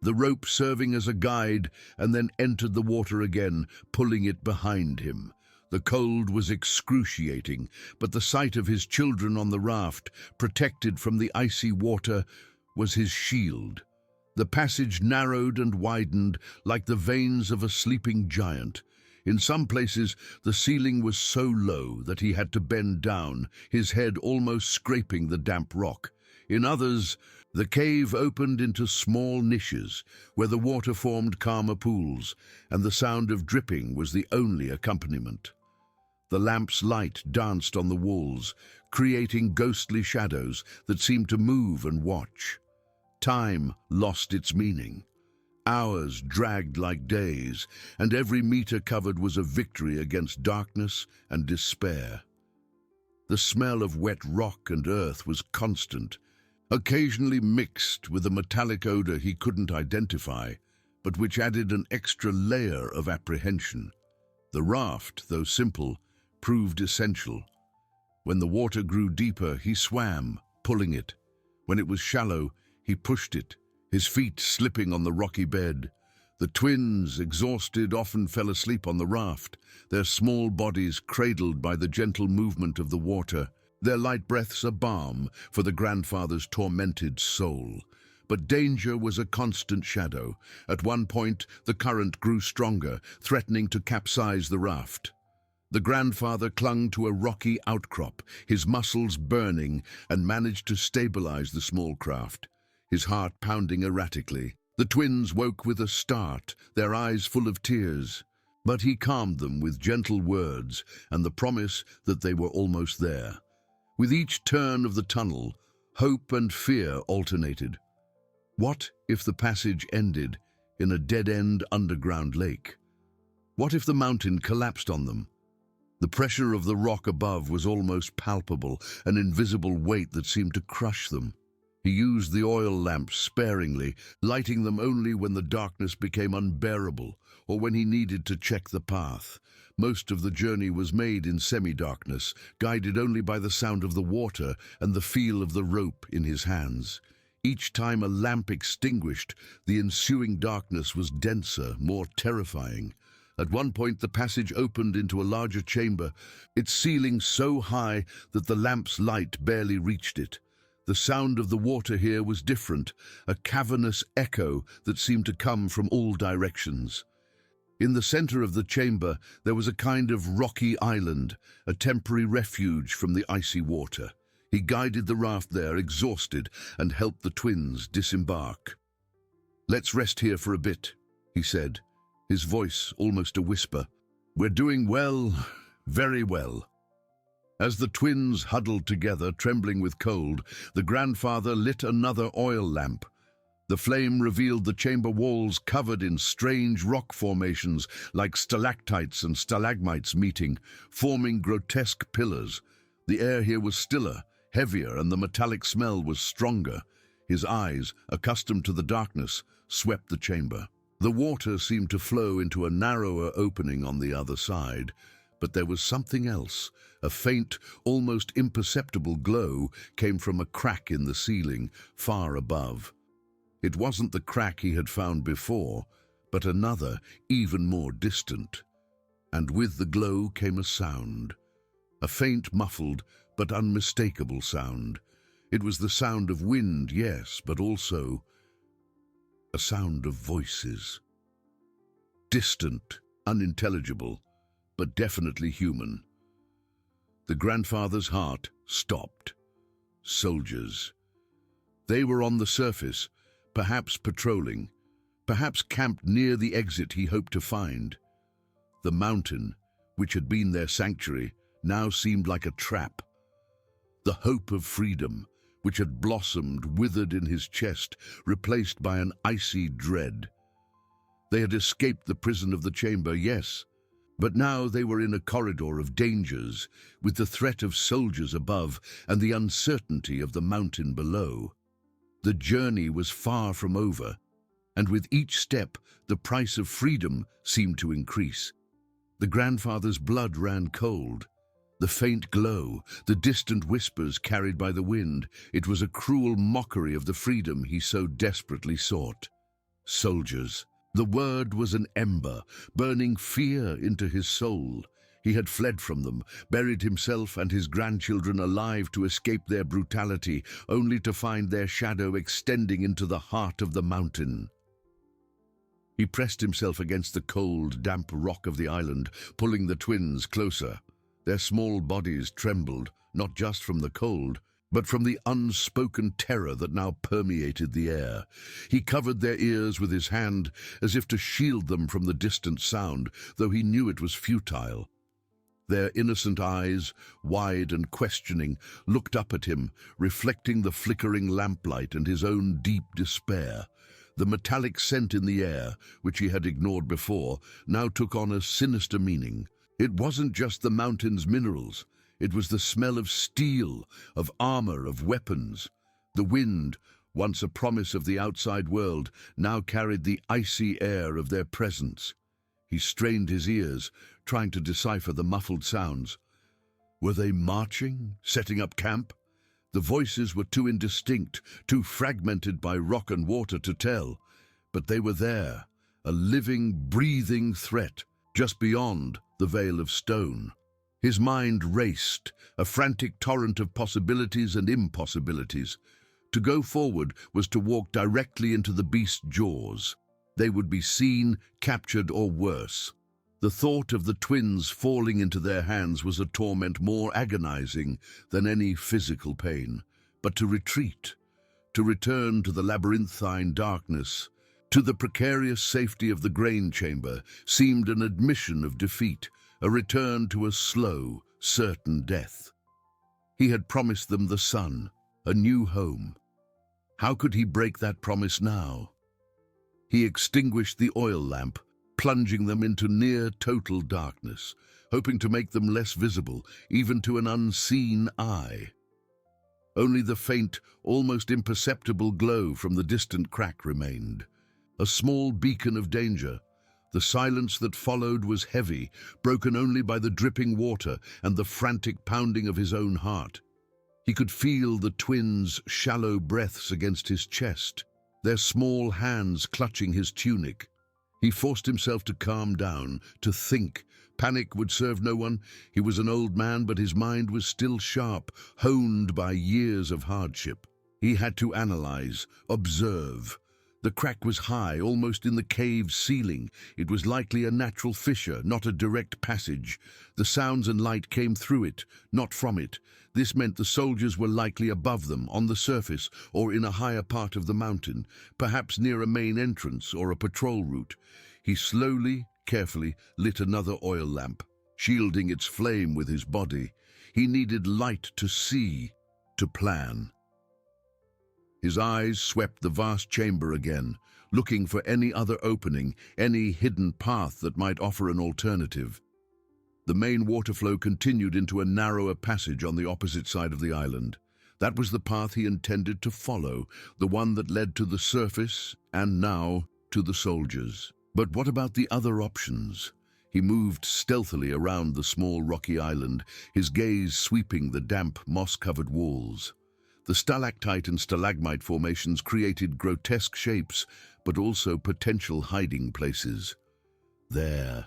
the rope serving as a guide, and then entered the water again, pulling it behind him. The cold was excruciating, but the sight of his children on the raft, protected from the icy water, was his shield. The passage narrowed and widened like the veins of a sleeping giant. In some places, the ceiling was so low that he had to bend down, his head almost scraping the damp rock. In others, the cave opened into small niches where the water formed calmer pools, and the sound of dripping was the only accompaniment. The lamp's light danced on the walls, creating ghostly shadows that seemed to move and watch. Time lost its meaning. Hours dragged like days, and every meter covered was a victory against darkness and despair. The smell of wet rock and earth was constant, occasionally mixed with a metallic odor he couldn't identify, but which added an extra layer of apprehension. The raft, though simple, proved essential. When the water grew deeper, he swam, pulling it. When it was shallow, he pushed it, his feet slipping on the rocky bed. The twins, exhausted, often fell asleep on the raft, their small bodies cradled by the gentle movement of the water, their light breaths a balm for the grandfather's tormented soul. But danger was a constant shadow. At one point, the current grew stronger, threatening to capsize the raft. The grandfather clung to a rocky outcrop, his muscles burning, and managed to stabilize the small craft, his heart pounding erratically. The twins woke with a start, their eyes full of tears. But he calmed them with gentle words and the promise that they were almost there. With each turn of the tunnel, hope and fear alternated. What if the passage ended in a dead-end underground lake? What if the mountain collapsed on them? The pressure of the rock above was almost palpable, an invisible weight that seemed to crush them. He used the oil lamps sparingly, lighting them only when the darkness became unbearable or when he needed to check the path. Most of the journey was made in semi-darkness, guided only by the sound of the water and the feel of the rope in his hands. Each time a lamp extinguished, the ensuing darkness was denser, more terrifying. At one point, the passage opened into a larger chamber, its ceiling so high that the lamp's light barely reached it. The sound of the water here was different, a cavernous echo that seemed to come from all directions. In the center of the chamber, there was a kind of rocky island, a temporary refuge from the icy water. He guided the raft there, exhausted, and helped the twins disembark. "Let's rest here for a bit," he said, his voice almost a whisper. "We're doing well, very well." As the twins huddled together, trembling with cold, the grandfather lit another oil lamp. The flame revealed the chamber walls covered in strange rock formations like stalactites and stalagmites meeting, forming grotesque pillars. The air here was stiller, heavier, and the metallic smell was stronger. His eyes, accustomed to the darkness, swept the chamber. The water seemed to flow into a narrower opening on the other side, but there was something else. A faint, almost imperceptible glow came from a crack in the ceiling, far above. It wasn't the crack he had found before, but another, even more distant. And with the glow came a sound. A faint, muffled, but unmistakable sound. It was the sound of wind, yes, but also a sound of voices. Distant, unintelligible, but definitely human. The grandfather's heart stopped. Soldiers. They were on the surface, perhaps patrolling, perhaps camped near the exit he hoped to find. The mountain, which had been their sanctuary, now seemed like a trap. The hope of freedom, which had blossomed, withered in his chest, replaced by an icy dread. They had escaped the prison of the chamber, yes, but now they were in a corridor of dangers, with the threat of soldiers above and the uncertainty of the mountain below. The journey was far from over, and with each step, the price of freedom seemed to increase. The grandfather's blood ran cold. The faint glow, the distant whispers carried by the wind, it was a cruel mockery of the freedom he so desperately sought. Soldiers. The word was an ember, burning fear into his soul. He had fled from them, buried himself and his grandchildren alive to escape their brutality, only to find their shadow extending into the heart of the mountain. He pressed himself against the cold, damp rock of the island, pulling the twins closer. Their small bodies trembled, not just from the cold, but from the unspoken terror that now permeated the air. He covered their ears with his hand, as if to shield them from the distant sound, though he knew it was futile. Their innocent eyes, wide and questioning, looked up at him, reflecting the flickering lamplight and his own deep despair. The metallic scent in the air, which he had ignored before, now took on a sinister meaning. It wasn't just the mountain's minerals. It was the smell of steel, of armor, of weapons. The wind, once a promise of the outside world, now carried the icy air of their presence. He strained his ears, trying to decipher the muffled sounds. Were they marching, setting up camp? The voices were too indistinct, too fragmented by rock and water to tell. But they were there, a living, breathing threat, just beyond the veil of stone. His mind raced, a frantic torrent of possibilities and impossibilities. To go forward was to walk directly into the beast's jaws. They would be seen, captured, or worse. The thought of the twins falling into their hands was a torment more agonizing than any physical pain. But to retreat, to return to the labyrinthine darkness, to the precarious safety of the grain chamber, seemed an admission of defeat, a return to a slow, certain death. He had promised them the sun, a new home. How could he break that promise now? He extinguished the oil lamp, plunging them into near total darkness, hoping to make them less visible, even to an unseen eye. Only the faint, almost imperceptible glow from the distant crack remained, a small beacon of danger. The silence that followed was heavy, broken only by the dripping water and the frantic pounding of his own heart. He could feel the twins' shallow breaths against his chest, their small hands clutching his tunic. He forced himself to calm down, to think. Panic would serve no one. He was an old man, but his mind was still sharp, honed by years of hardship. He had to analyze, observe. The crack was high, almost in the cave's ceiling. It was likely a natural fissure, not a direct passage. The sounds and light came through it, not from it. This meant the soldiers were likely above them, on the surface, or in a higher part of the mountain, perhaps near a main entrance or a patrol route. He slowly, carefully lit another oil lamp, shielding its flame with his body. He needed light to see, to plan. His eyes swept the vast chamber again, looking for any other opening, any hidden path that might offer an alternative. The main water flow continued into a narrower passage on the opposite side of the island. That was the path he intended to follow, the one that led to the surface and now to the soldiers. But what about the other options? He moved stealthily around the small rocky island, his gaze sweeping the damp, moss-covered walls. The stalactite and stalagmite formations created grotesque shapes, but also potential hiding places. There,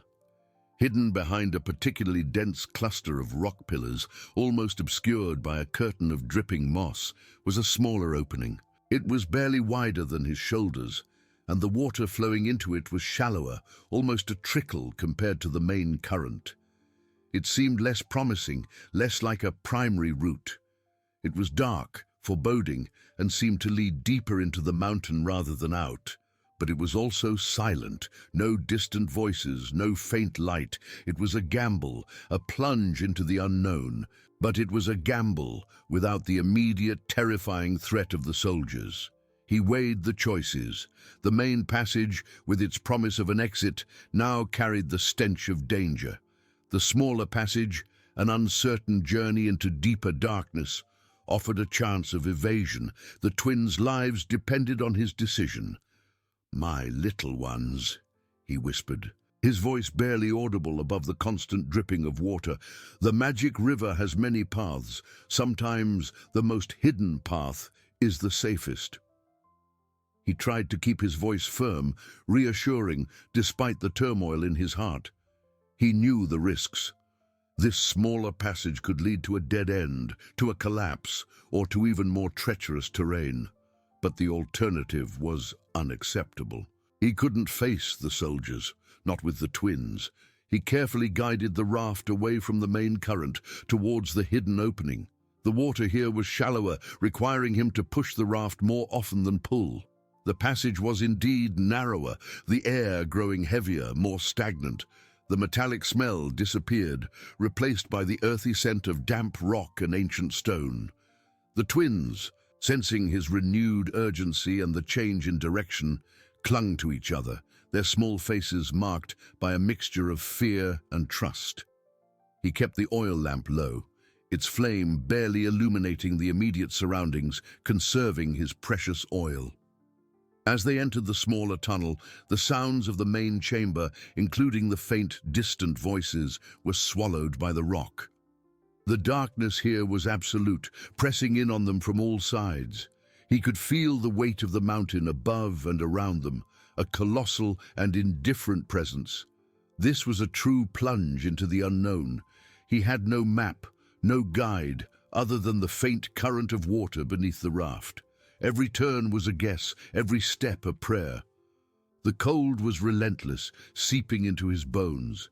hidden behind a particularly dense cluster of rock pillars, almost obscured by a curtain of dripping moss, was a smaller opening. It was barely wider than his shoulders, and the water flowing into it was shallower, almost a trickle compared to the main current. It seemed less promising, less like a primary route. It was dark, foreboding, and seemed to lead deeper into the mountain rather than out. But it was also silent, no distant voices, no faint light. It was a gamble, a plunge into the unknown. But it was a gamble without the immediate, terrifying threat of the soldiers. He weighed the choices. The main passage, with its promise of an exit, now carried the stench of danger. The smaller passage, an uncertain journey into deeper darkness, offered a chance of evasion. The twins' lives depended on his decision. "My little ones," he whispered, his voice barely audible above the constant dripping of water. "The magic river has many paths. Sometimes the most hidden path is the safest." He tried to keep his voice firm, reassuring, despite the turmoil in his heart. He knew the risks. This smaller passage could lead to a dead end, to a collapse, or to even more treacherous terrain. But the alternative was unacceptable. He couldn't face the soldiers, not with the twins. He carefully guided the raft away from the main current, towards the hidden opening. The water here was shallower, requiring him to push the raft more often than pull. The passage was indeed narrower, the air growing heavier, more stagnant. The metallic smell disappeared, replaced by the earthy scent of damp rock and ancient stone. The twins, sensing his renewed urgency and the change in direction, clung to each other, their small faces marked by a mixture of fear and trust. He kept the oil lamp low, its flame barely illuminating the immediate surroundings, conserving his precious oil. As they entered the smaller tunnel, the sounds of the main chamber, including the faint, distant voices, were swallowed by the rock. The darkness here was absolute, pressing in on them from all sides. He could feel the weight of the mountain above and around them, a colossal and indifferent presence. This was a true plunge into the unknown. He had no map, no guide, other than the faint current of water beneath the raft. Every turn was a guess, every step a prayer. The cold was relentless, seeping into his bones.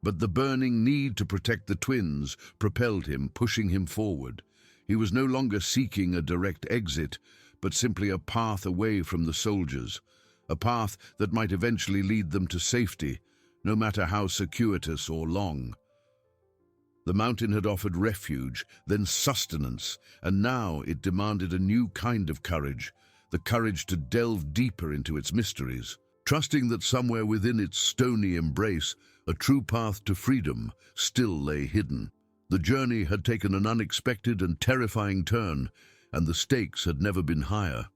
But the burning need to protect the twins propelled him, pushing him forward. He was no longer seeking a direct exit, but simply a path away from the soldiers, a path that might eventually lead them to safety, no matter how circuitous or long. The mountain had offered refuge, then sustenance, and now it demanded a new kind of courage, the courage to delve deeper into its mysteries, trusting that somewhere within its stony embrace, a true path to freedom still lay hidden. The journey had taken an unexpected and terrifying turn, and the stakes had never been higher.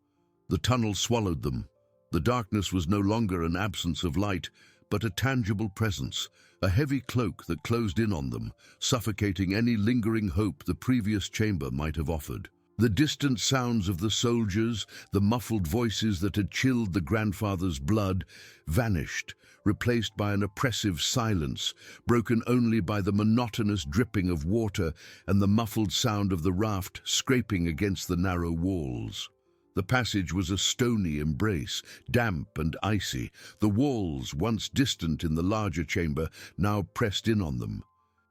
The tunnel swallowed them. The darkness was no longer an absence of light, but a tangible presence, a heavy cloak that closed in on them, suffocating any lingering hope the previous chamber might have offered. The distant sounds of the soldiers, the muffled voices that had chilled the grandfather's blood, vanished, replaced by an oppressive silence, broken only by the monotonous dripping of water and the muffled sound of the raft scraping against the narrow walls. The passage was a stony embrace, damp and icy. The walls, once distant in the larger chamber, now pressed in on them,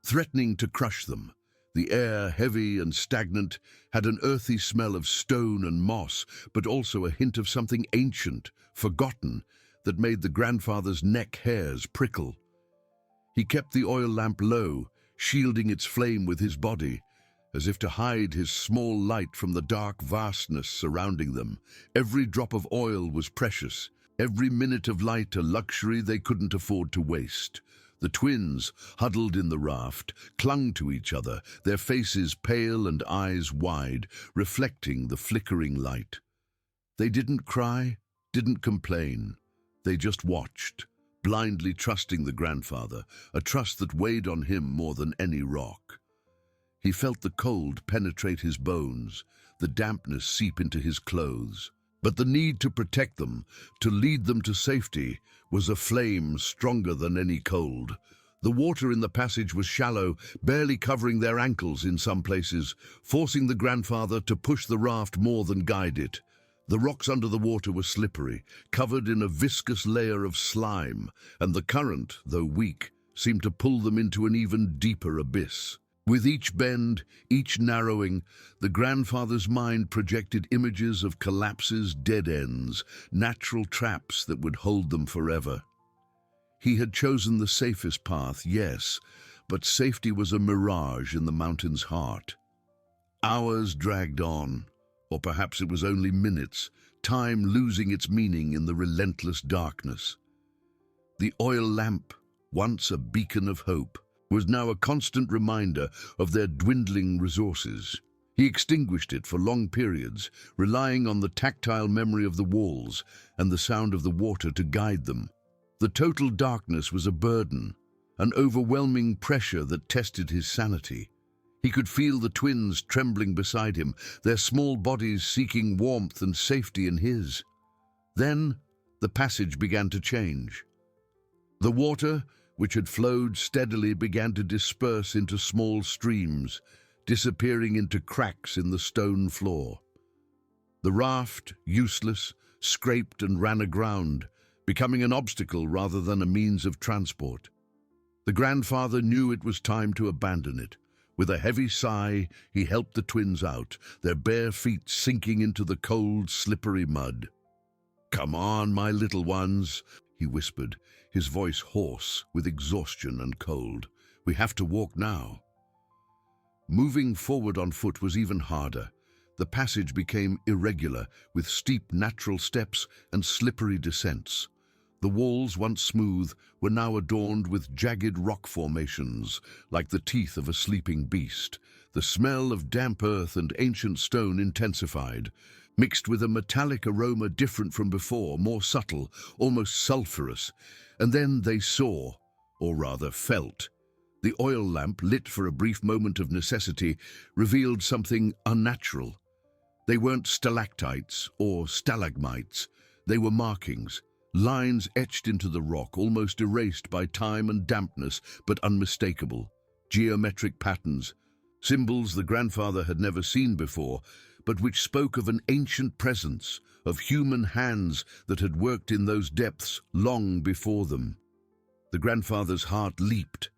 threatening to crush them. The air, heavy and stagnant, had an earthy smell of stone and moss, but also a hint of something ancient, forgotten, that made the grandfather's neck hairs prickle. He kept the oil lamp low, shielding its flame with his body, as if to hide his small light from the dark vastness surrounding them. Every drop of oil was precious, every minute of light a luxury they couldn't afford to waste. The twins, huddled in the raft, clung to each other, their faces pale and eyes wide, reflecting the flickering light. They didn't cry, didn't complain. They just watched, blindly trusting the grandfather, a trust that weighed on him more than any rock. He felt the cold penetrate his bones, the dampness seep into his clothes. But the need to protect them, to lead them to safety, was a flame stronger than any cold. The water in the passage was shallow, barely covering their ankles in some places, forcing the grandfather to push the raft more than guide it. The rocks under the water were slippery, covered in a viscous layer of slime, and the current, though weak, seemed to pull them into an even deeper abyss. With each bend, each narrowing, the grandfather's mind projected images of collapses, dead ends, natural traps that would hold them forever. He had chosen the safest path, yes, but safety was a mirage in the mountain's heart. Hours dragged on, or perhaps it was only minutes, time losing its meaning in the relentless darkness. The oil lamp, once a beacon of hope, was now a constant reminder of their dwindling resources. He extinguished it for long periods, relying on the tactile memory of the walls and the sound of the water to guide them. The total darkness was a burden, an overwhelming pressure that tested his sanity. He could feel the twins trembling beside him, their small bodies seeking warmth and safety in his. Then the passage began to change. The water, which had flowed steadily, began to disperse into small streams, disappearing into cracks in the stone floor. The raft, useless, scraped and ran aground, becoming an obstacle rather than a means of transport. The grandfather knew it was time to abandon it. With a heavy sigh, he helped the twins out, their bare feet sinking into the cold, slippery mud. "Come on, my little ones," he whispered, his voice hoarse with exhaustion and cold. "We have to walk now." Moving forward on foot was even harder. The passage became irregular, with steep natural steps and slippery descents. The walls, once smooth, were now adorned with jagged rock formations, like the teeth of a sleeping beast. The smell of damp earth and ancient stone intensified, mixed with a metallic aroma different from before, more subtle, almost sulphurous. And then they saw, or rather felt. The oil lamp, lit for a brief moment of necessity, revealed something unnatural. They weren't stalactites or stalagmites. They were markings, lines etched into the rock, almost erased by time and dampness, but unmistakable. Geometric patterns, symbols the grandfather had never seen before, but which spoke of an ancient presence, of human hands that had worked in those depths long before them. The grandfather's heart leaped.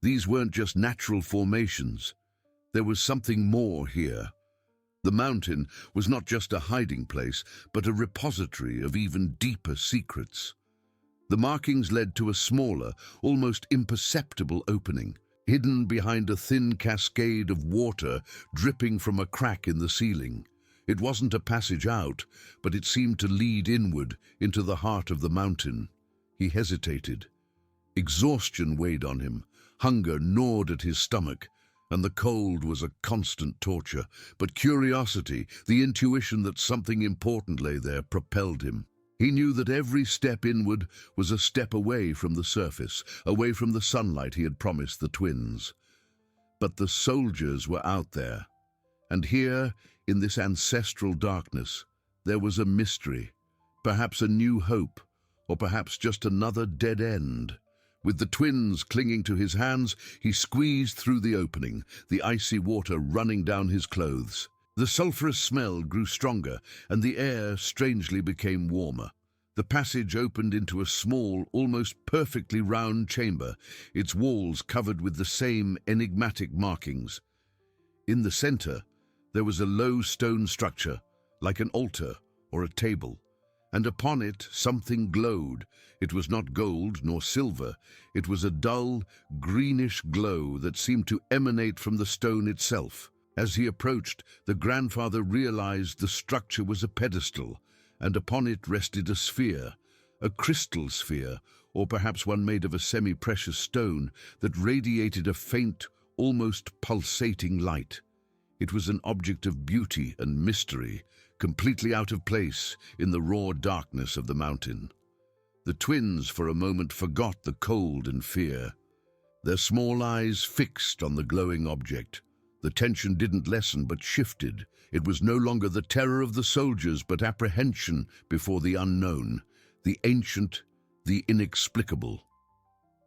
These weren't just natural formations. There was something more here. The mountain was not just a hiding place, but a repository of even deeper secrets. The markings led to a smaller, almost imperceptible opening, hidden behind a thin cascade of water dripping from a crack in the ceiling. It wasn't a passage out, but it seemed to lead inward into the heart of the mountain. He hesitated. Exhaustion weighed on him. Hunger gnawed at his stomach, and the cold was a constant torture. But curiosity, the intuition that something important lay there, propelled him. He knew that every step inward was a step away from the surface, away from the sunlight he had promised the twins. But the soldiers were out there, and here, in this ancestral darkness, there was a mystery, perhaps a new hope, or perhaps just another dead end. With the twins clinging to his hands, he squeezed through the opening, the icy water running down his clothes. The sulphurous smell grew stronger, and the air strangely became warmer. The passage opened into a small, almost perfectly round chamber, its walls covered with the same enigmatic markings. In the center, there was a low stone structure, like an altar or a table, and upon it something glowed. It was not gold nor silver. It was a dull, greenish glow that seemed to emanate from the stone itself. As he approached, the grandfather realized the structure was a pedestal, and upon it rested a sphere, a crystal sphere, or perhaps one made of a semi-precious stone that radiated a faint, almost pulsating light. It was an object of beauty and mystery, completely out of place in the raw darkness of the mountain. The twins for a moment forgot the cold and fear, their small eyes fixed on the glowing object. The tension didn't lessen but shifted. It was no longer the terror of the soldiers but apprehension before the unknown, the ancient, the inexplicable.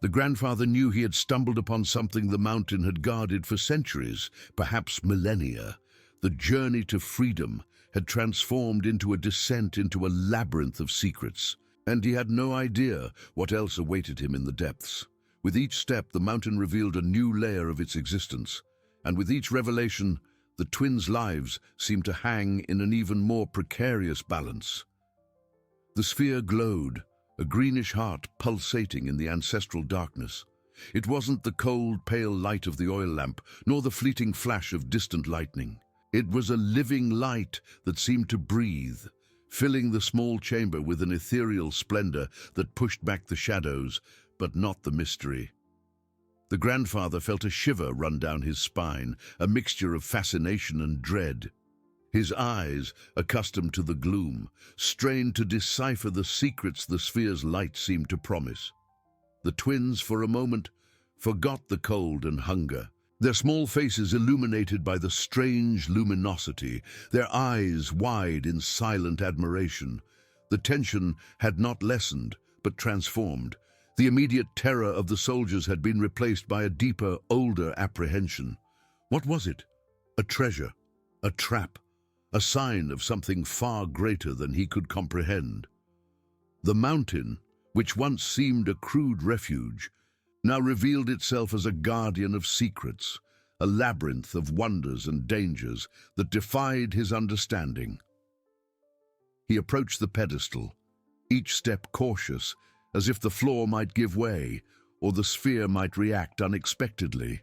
The grandfather knew he had stumbled upon something the mountain had guarded for centuries, perhaps millennia. The journey to freedom had transformed into a descent into a labyrinth of secrets, and he had no idea what else awaited him in the depths. With each step, the mountain revealed a new layer of its existence, and with each revelation, the twins' lives seemed to hang in an even more precarious balance. The sphere glowed, a greenish heart pulsating in the ancestral darkness. It wasn't the cold, pale light of the oil lamp, nor the fleeting flash of distant lightning. It was a living light that seemed to breathe, filling the small chamber with an ethereal splendor that pushed back the shadows, but not the mystery. The grandfather felt a shiver run down his spine, a mixture of fascination and dread. His eyes, accustomed to the gloom, strained to decipher the secrets the sphere's light seemed to promise. The twins, for a moment, forgot the cold and hunger, their small faces illuminated by the strange luminosity, their eyes wide in silent admiration. The tension had not lessened, but transformed. The immediate terror of the soldiers had been replaced by a deeper, older apprehension. What was it? A treasure, a trap, a sign of something far greater than he could comprehend. The mountain, which once seemed a crude refuge, now revealed itself as a guardian of secrets, a labyrinth of wonders and dangers that defied his understanding. He approached the pedestal, each step cautious, as if the floor might give way or the sphere might react unexpectedly.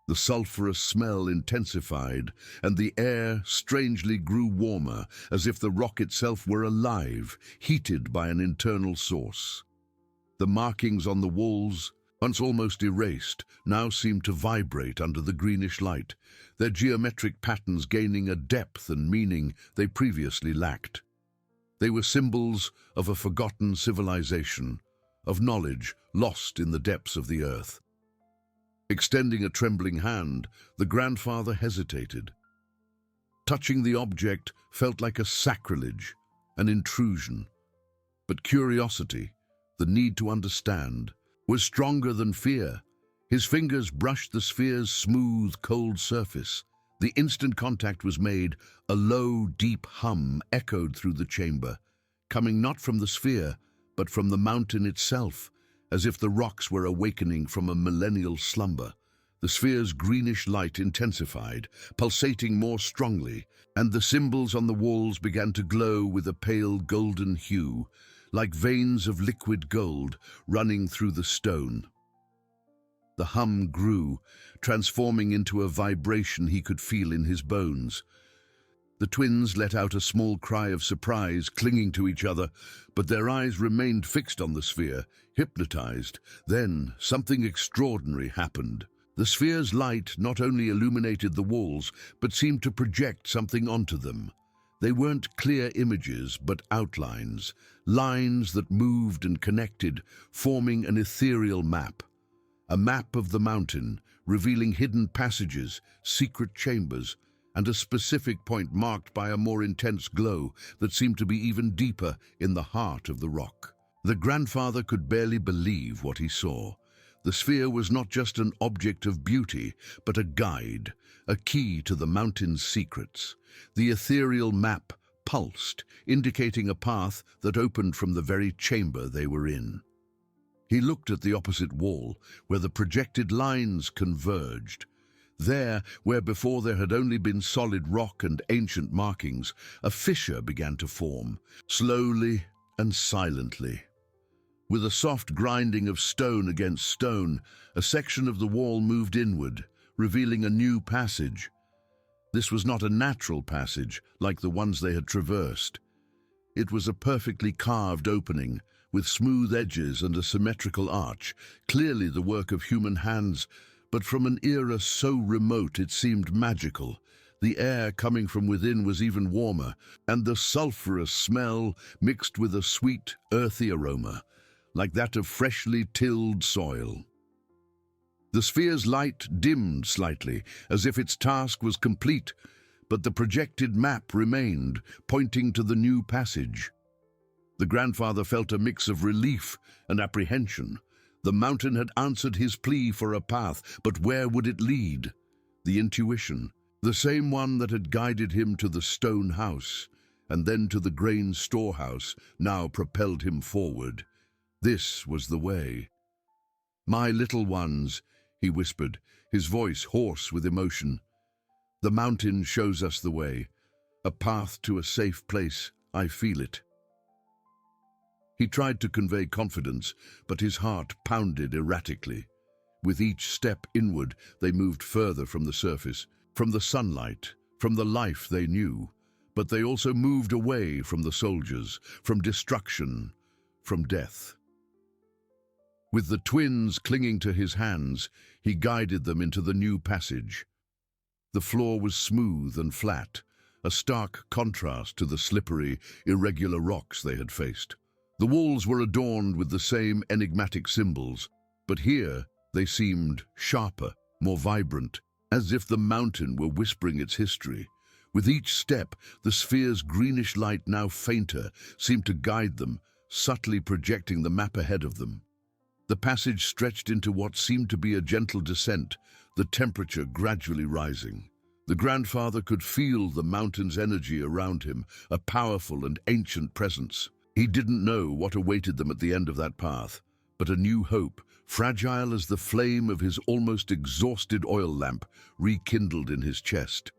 The sulphurous smell intensified, and the air strangely grew warmer, as if the rock itself were alive, heated by an internal source. The markings on the walls, once almost erased, now seemed to vibrate under the greenish light, their geometric patterns gaining a depth and meaning they previously lacked. They were symbols of a forgotten civilization, of knowledge lost in the depths of the earth. Extending a trembling hand, the grandfather hesitated. Touching the object felt like a sacrilege, an intrusion. But curiosity, the need to understand, was stronger than fear. His fingers brushed the sphere's smooth, cold surface. The instant contact was made, a low, deep hum echoed through the chamber, coming not from the sphere, but from the mountain itself, as if the rocks were awakening from a millennial slumber. The sphere's greenish light intensified, pulsating more strongly, and the symbols on the walls began to glow with a pale golden hue, like veins of liquid gold running through the stone. The hum grew, transforming into a vibration he could feel in his bones. The twins let out a small cry of surprise, clinging to each other, but their eyes remained fixed on the sphere, hypnotized. Then something extraordinary happened. The sphere's light not only illuminated the walls, but seemed to project something onto them. They weren't clear images, but outlines, lines that moved and connected, forming an ethereal map. A map of the mountain, revealing hidden passages, secret chambers, and a specific point marked by a more intense glow that seemed to be even deeper in the heart of the rock. The grandfather could barely believe what he saw. The sphere was not just an object of beauty, but a guide, a key to the mountain's secrets. The ethereal map pulsed, indicating a path that opened from the very chamber they were in. He looked at the opposite wall, where the projected lines converged. There, where before there had only been solid rock and ancient markings, a fissure began to form, slowly and silently. With a soft grinding of stone against stone, a section of the wall moved inward, revealing a new passage. This was not a natural passage, like the ones they had traversed. It was a perfectly carved opening, with smooth edges and a symmetrical arch, clearly the work of human hands, but from an era so remote it seemed magical. The air coming from within was even warmer, and the sulphurous smell mixed with a sweet, earthy aroma, like that of freshly tilled soil. The sphere's light dimmed slightly, as if its task was complete, but the projected map remained, pointing to the new passage. The grandfather felt a mix of relief and apprehension. The mountain had answered his plea for a path, but where would it lead? The intuition, the same one that had guided him to the stone house, and then to the grain storehouse, now propelled him forward. This was the way. "My little ones," he whispered, his voice hoarse with emotion. "The mountain shows us the way, a path to a safe place. I feel it." He tried to convey confidence, but his heart pounded erratically. With each step inward, they moved further from the surface, from the sunlight, from the life they knew. But they also moved away from the soldiers, from destruction, from death. With the twins clinging to his hands, he guided them into the new passage. The floor was smooth and flat, a stark contrast to the slippery, irregular rocks they had faced. The walls were adorned with the same enigmatic symbols, but here they seemed sharper, more vibrant, as if the mountain were whispering its history. With each step, the sphere's greenish light, now fainter, seemed to guide them, subtly projecting the map ahead of them. The passage stretched into what seemed to be a gentle descent, the temperature gradually rising. The grandfather could feel the mountain's energy around him, a powerful and ancient presence. He didn't know what awaited them at the end of that path, but a new hope, fragile as the flame of his almost exhausted oil lamp, rekindled in his chest.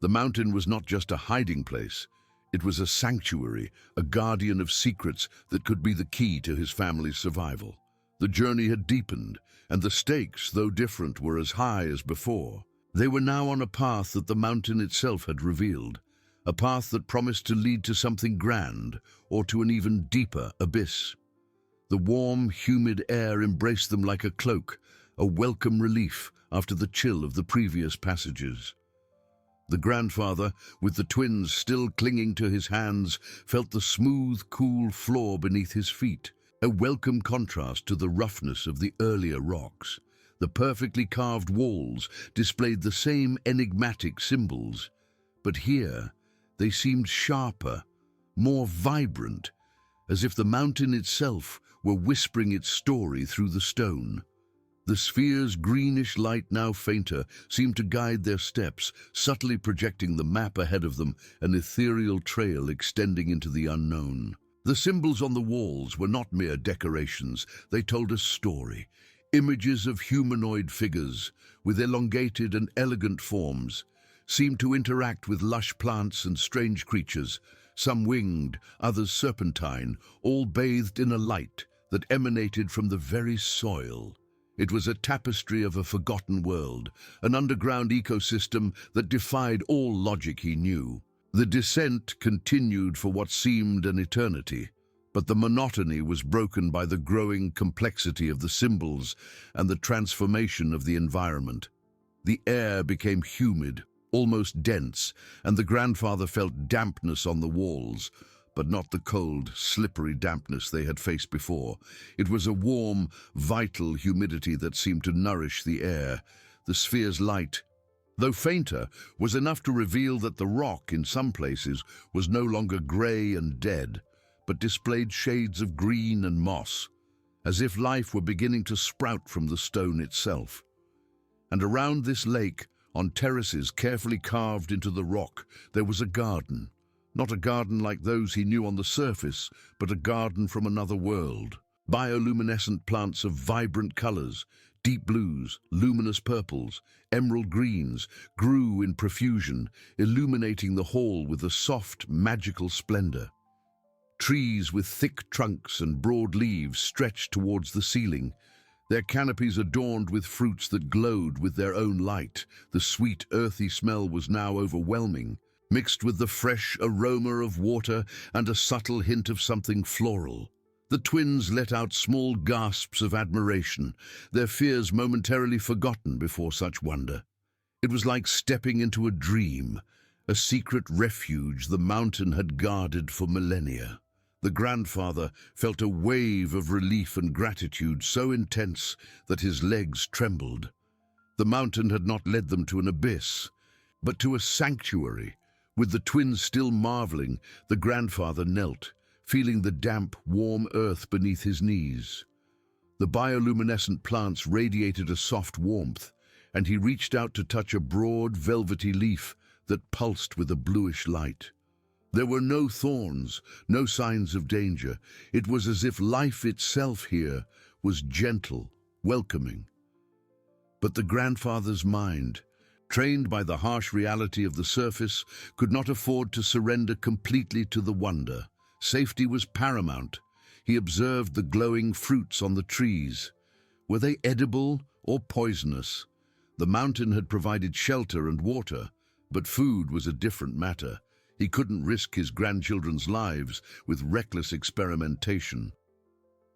The mountain was not just a hiding place. It was a sanctuary, a guardian of secrets that could be the key to his family's survival. The journey had deepened, and the stakes, though different, were as high as before. They were now on a path that the mountain itself had revealed, a path that promised to lead to something grand, or to an even deeper abyss. The warm, humid air embraced them like a cloak, a welcome relief after the chill of the previous passages. The grandfather, with the twins still clinging to his hands, felt the smooth, cool floor beneath his feet, a welcome contrast to the roughness of the earlier rocks. The perfectly carved walls displayed the same enigmatic symbols, but here they seemed sharper, more vibrant, as if the mountain itself were whispering its story through the stone. The sphere's greenish light, now fainter, seemed to guide their steps, subtly projecting the map ahead of them, an ethereal trail extending into the unknown. The symbols on the walls were not mere decorations, they told a story. Images of humanoid figures, with elongated and elegant forms, seemed to interact with lush plants and strange creatures, some winged, others serpentine, all bathed in a light that emanated from the very soil. It was a tapestry of a forgotten world, an underground ecosystem that defied all logic he knew. The descent continued for what seemed an eternity, but the monotony was broken by the growing complexity of the symbols and the transformation of the environment. The air became humid, almost dense, and the grandfather felt dampness on the walls, but not the cold, slippery dampness they had faced before. It was a warm, vital humidity that seemed to nourish the air. The sphere's light, though fainter, was enough to reveal that the rock in some places was no longer grey and dead, but displayed shades of green and moss, as if life were beginning to sprout from the stone itself. And around this lake, on terraces carefully carved into the rock, there was a garden. Not a garden like those he knew on the surface, but a garden from another world. Bioluminescent plants of vibrant colors, deep blues, luminous purples, emerald greens, grew in profusion, illuminating the hall with a soft, magical splendor. Trees with thick trunks and broad leaves stretched towards the ceiling, their canopies adorned with fruits that glowed with their own light. The sweet, earthy smell was now overwhelming, mixed with the fresh aroma of water and a subtle hint of something floral. The twins let out small gasps of admiration, their fears momentarily forgotten before such wonder. It was like stepping into a dream, a secret refuge the mountain had guarded for millennia. The grandfather felt a wave of relief and gratitude so intense that his legs trembled. The mountain had not led them to an abyss, but to a sanctuary. With the twins still marveling, the grandfather knelt, feeling the damp, warm earth beneath his knees. The bioluminescent plants radiated a soft warmth, and he reached out to touch a broad, velvety leaf that pulsed with a bluish light. There were no thorns, no signs of danger. It was as if life itself here was gentle, welcoming. But the grandfather's mind, trained by the harsh reality of the surface, could not afford to surrender completely to the wonder. Safety was paramount. He observed the glowing fruits on the trees. Were they edible or poisonous? The mountain had provided shelter and water, but food was a different matter. He couldn't risk his grandchildren's lives with reckless experimentation.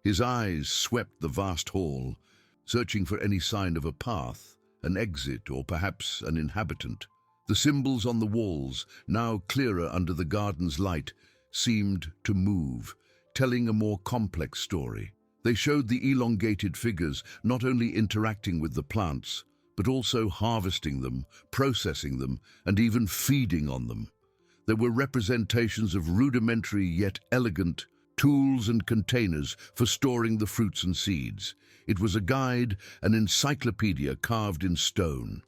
His eyes swept the vast hall, searching for any sign of a path, an exit, or perhaps an inhabitant. The symbols on the walls, now clearer under the garden's light, seemed to move, telling a more complex story. They showed the elongated figures not only interacting with the plants, but also harvesting them, processing them, and even feeding on them. There were representations of rudimentary yet elegant tools and containers for storing the fruits and seeds. It was a guide, an encyclopedia carved in stone.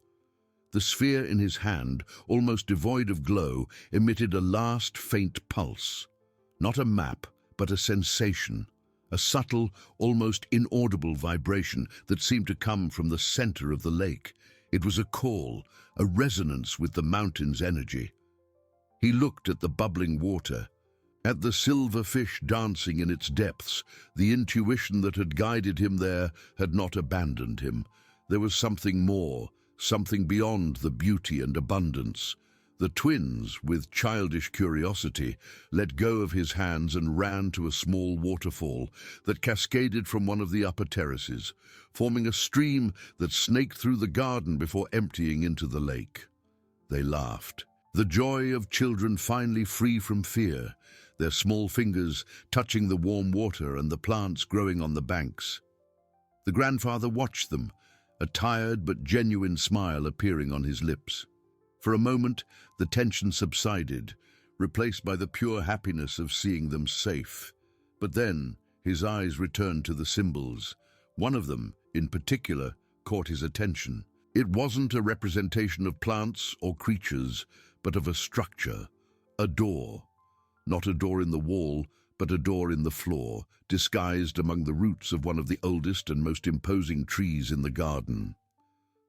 The sphere in his hand, almost devoid of glow, emitted a last faint pulse. Not a map, but a sensation, a subtle, almost inaudible vibration that seemed to come from the center of the lake. It was a call, a resonance with the mountain's energy. He looked at the bubbling water, at the silver fish dancing in its depths. The intuition that had guided him there had not abandoned him. There was something more, something beyond the beauty and abundance. The twins, with childish curiosity, let go of his hands and ran to a small waterfall that cascaded from one of the upper terraces, forming a stream that snaked through the garden before emptying into the lake. They laughed. The joy of children finally free from fear, their small fingers touching the warm water and the plants growing on the banks. The grandfather watched them, a tired but genuine smile appearing on his lips. For a moment, the tension subsided, replaced by the pure happiness of seeing them safe. But then, his eyes returned to the symbols. One of them, in particular, caught his attention. It wasn't a representation of plants or creatures, but of a structure, a door. Not a door in the wall, but a door in the floor, disguised among the roots of one of the oldest and most imposing trees in the garden.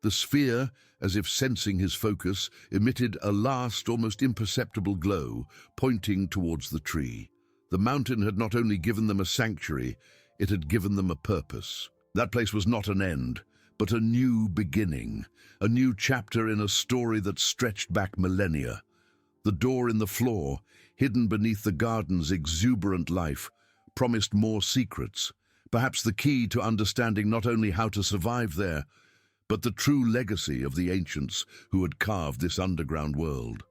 The sphere, as if sensing his focus, emitted a last, almost imperceptible glow, pointing towards the tree. The mountain had not only given them a sanctuary, it had given them a purpose. That place was not an end, but a new beginning, a new chapter in a story that stretched back millennia. The door in the floor, hidden beneath the garden's exuberant life, promised more secrets, perhaps the key to understanding not only how to survive there, but the true legacy of the ancients who had carved this underground world.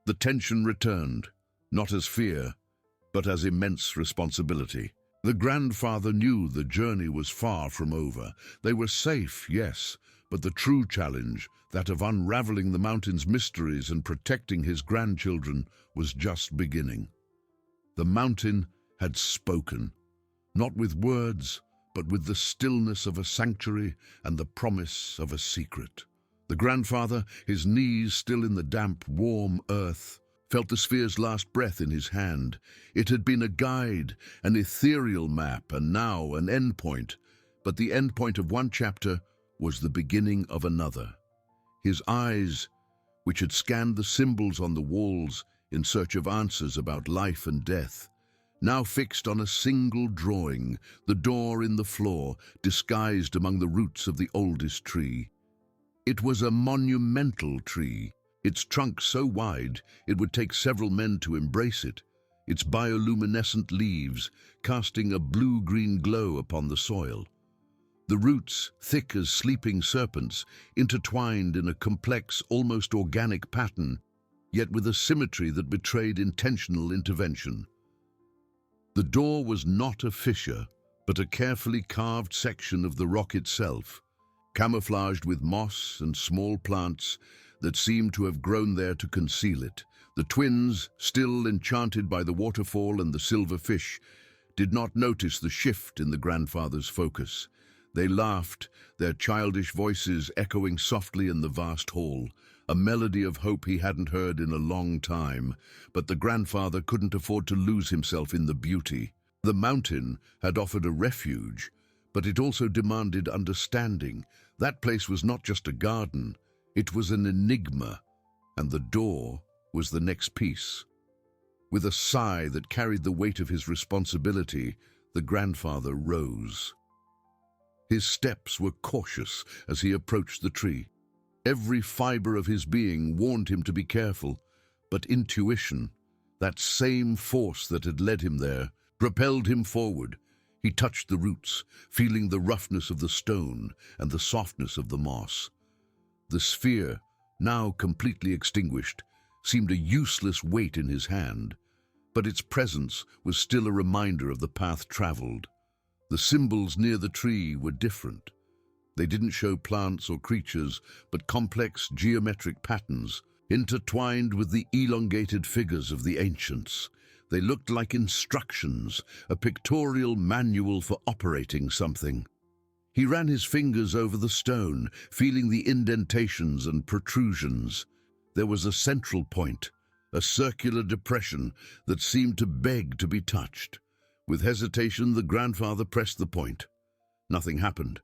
The tension returned, not as fear, but as immense responsibility. The grandfather knew the journey was far from over. They were safe, yes, but the true challenge, that of unraveling the mountain's mysteries and protecting his grandchildren, was just beginning. The mountain had spoken, not with words, but with the stillness of a sanctuary and the promise of a secret. The grandfather, his knees still in the damp, warm earth, felt the sphere's last breath in his hand. It had been a guide, an ethereal map, and now an endpoint. But the endpoint of one chapter was the beginning of another. His eyes, which had scanned the symbols on the walls in search of answers about life and death, now fixed on a single drawing, the door in the floor, disguised among the roots of the oldest tree. It was a monumental tree, its trunk so wide it would take several men to embrace it, its bioluminescent leaves casting a blue-green glow upon the soil. The roots, thick as sleeping serpents, intertwined in a complex, almost organic pattern, yet with a symmetry that betrayed intentional intervention. The door was not a fissure, but a carefully carved section of the rock itself, camouflaged with moss and small plants that seemed to have grown there to conceal it. The twins, still enchanted by the waterfall and the silver fish, did not notice the shift in the grandfather's focus. They laughed, their childish voices echoing softly in the vast hall, a melody of hope he hadn't heard in a long time, but the grandfather couldn't afford to lose himself in the beauty. The mountain had offered a refuge, but it also demanded understanding. That place was not just a garden, it was an enigma, and the door was the next piece. With a sigh that carried the weight of his responsibility, the grandfather rose. His steps were cautious as he approached the tree. Every fiber of his being warned him to be careful, but intuition, that same force that had led him there, propelled him forward. He touched the roots, feeling the roughness of the stone and the softness of the moss. The sphere, now completely extinguished, seemed a useless weight in his hand, but its presence was still a reminder of the path traveled. The symbols near the tree were different. They didn't show plants or creatures, but complex geometric patterns, intertwined with the elongated figures of the ancients. They looked like instructions, a pictorial manual for operating something. He ran his fingers over the stone, feeling the indentations and protrusions. There was a central point, a circular depression that seemed to beg to be touched. With hesitation, the grandfather pressed the point. Nothing happened.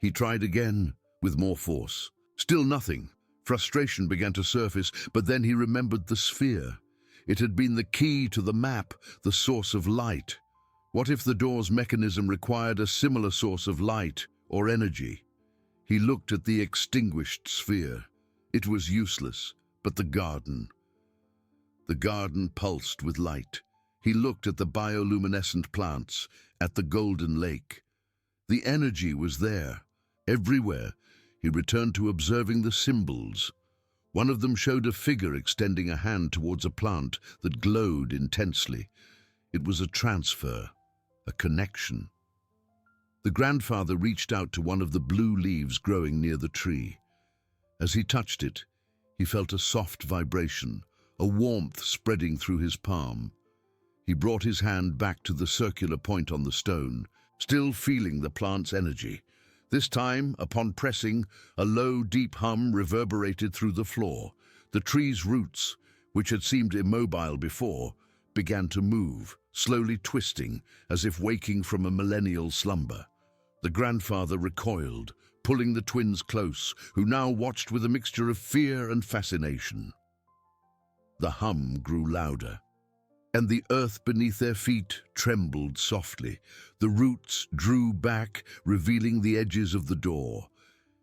He tried again, with more force. Still nothing. Frustration began to surface, but then he remembered the sphere. It had been the key to the map, the source of light. What if the door's mechanism required a similar source of light or energy? He looked at the extinguished sphere. It was useless, But the garden. The garden pulsed with light. He looked at the bioluminescent plants, at the golden lake. The energy was there, everywhere. He returned to observing the symbols. One of them showed a figure extending a hand towards a plant that glowed intensely. It was a transfer, a connection. The grandfather reached out to one of the blue leaves growing near the tree. As he touched it, he felt a soft vibration, a warmth spreading through his palm. He brought his hand back to the circular point on the stone, still feeling the plant's energy. This time, upon pressing, a low, deep hum reverberated through the floor. The tree's roots, which had seemed immobile before, began to move, slowly twisting, as if waking from a millennial slumber. The grandfather recoiled, pulling the twins close, who now watched with a mixture of fear and fascination. The hum grew louder, and the earth beneath their feet trembled softly. The roots drew back, revealing the edges of the door.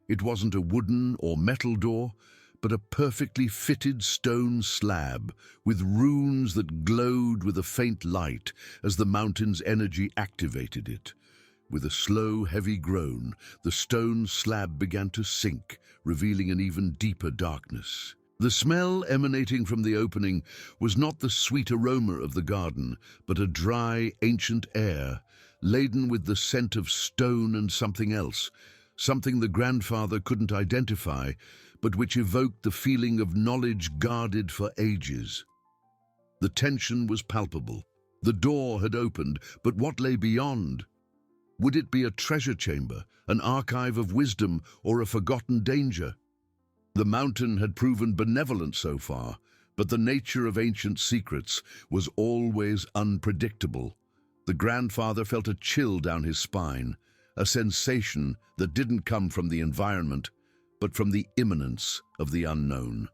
It wasn't a wooden or metal door, but a perfectly fitted stone slab with runes that glowed with a faint light as the mountain's energy activated it. With a slow, heavy groan, the stone slab began to sink, revealing an even deeper darkness. The smell emanating from the opening was not the sweet aroma of the garden, but a dry, ancient air, laden with the scent of stone and something else, something the grandfather couldn't identify, but which evoked the feeling of knowledge guarded for ages. The tension was palpable. The door had opened, but what lay beyond? Would it be a treasure chamber, an archive of wisdom, or a forgotten danger? The mountain had proven benevolent so far, but the nature of ancient secrets was always unpredictable. The grandfather felt a chill down his spine, a sensation that didn't come from the environment, but from the imminence of the unknown.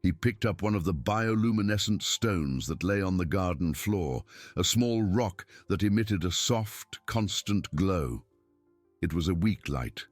He picked up one of the bioluminescent stones that lay on the garden floor, a small rock that emitted a soft, constant glow. It was a weak light,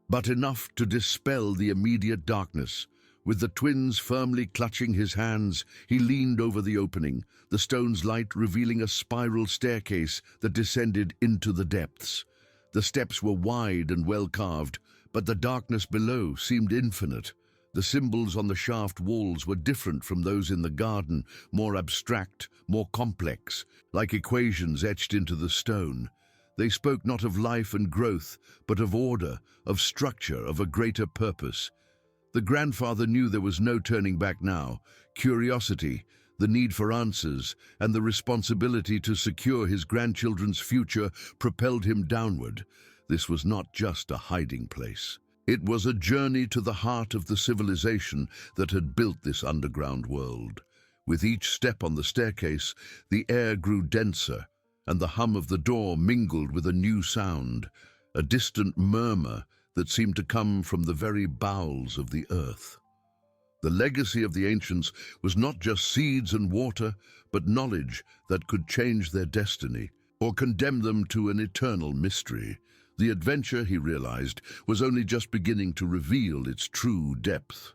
but enough to dispel the immediate darkness. With the twins firmly clutching his hands, he leaned over the opening, the stone's light revealing a spiral staircase that descended into the depths. The steps were wide and well carved, but the darkness below seemed infinite. The symbols on the shaft walls were different from those in the garden, more abstract, more complex, like equations etched into the stone. They spoke not of life and growth, but of order, of structure, of a greater purpose. The grandfather knew there was no turning back now. Curiosity, the need for answers, and the responsibility to secure his grandchildren's future propelled him downward. This was not just a hiding place. It was a journey to the heart of the civilization that had built this underground world. With each step on the staircase, the air grew denser, and the hum of the door mingled with a new sound, a distant murmur that seemed to come from the very bowels of the earth. The legacy of the ancients was not just seeds and water, but knowledge that could change their destiny or condemn them to an eternal mystery. The adventure, he realized, was only just beginning to reveal its true depth.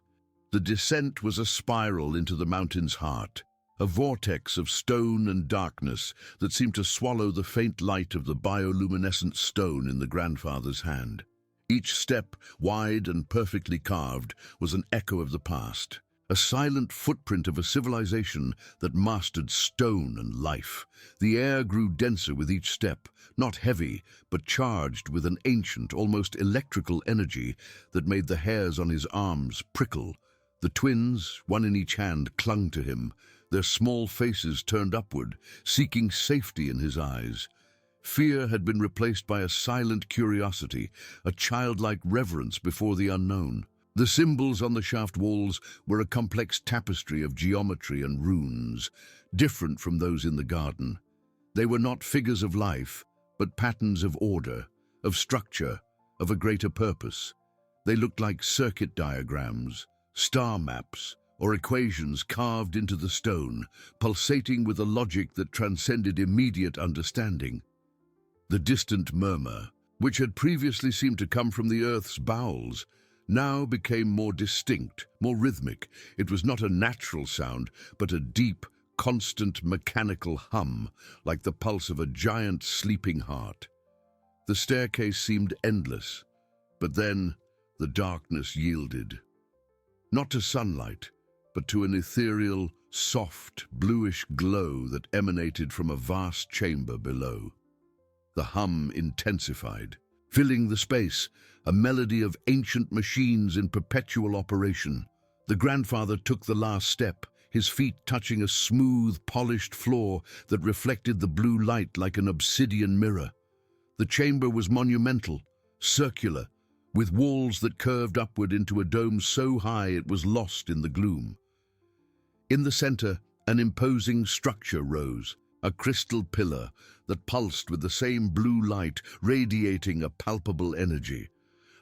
The descent was a spiral into the mountain's heart, a vortex of stone and darkness that seemed to swallow the faint light of the bioluminescent stone in the grandfather's hand. Each step, wide and perfectly carved, was an echo of the past, a silent footprint of a civilization that mastered stone and life. The air grew denser with each step, not heavy, but charged with an ancient, almost electrical energy that made the hairs on his arms prickle. The twins, one in each hand, clung to him, their small faces turned upward, seeking safety in his eyes. Fear had been replaced by a silent curiosity, a childlike reverence before the unknown. The symbols on the shaft walls were a complex tapestry of geometry and runes, different from those in the garden. They were not figures of life, but patterns of order, of structure, of a greater purpose. They looked like circuit diagrams, star maps, or equations carved into the stone, pulsating with a logic that transcended immediate understanding. The distant murmur, which had previously seemed to come from the earth's bowels, now became more distinct, more rhythmic. It was not a natural sound, but a deep, constant mechanical hum, like the pulse of a giant sleeping heart. The staircase seemed endless, but then the darkness yielded. Not to sunlight, but to an ethereal, soft, bluish glow that emanated from a vast chamber below. The hum intensified, filling the space, a melody of ancient machines in perpetual operation. The grandfather took the last step, his feet touching a smooth, polished floor that reflected the blue light like an obsidian mirror. The chamber was monumental, circular, with walls that curved upward into a dome so high it was lost in the gloom. In the center, an imposing structure rose, a crystal pillar that pulsed with the same blue light, radiating a palpable energy.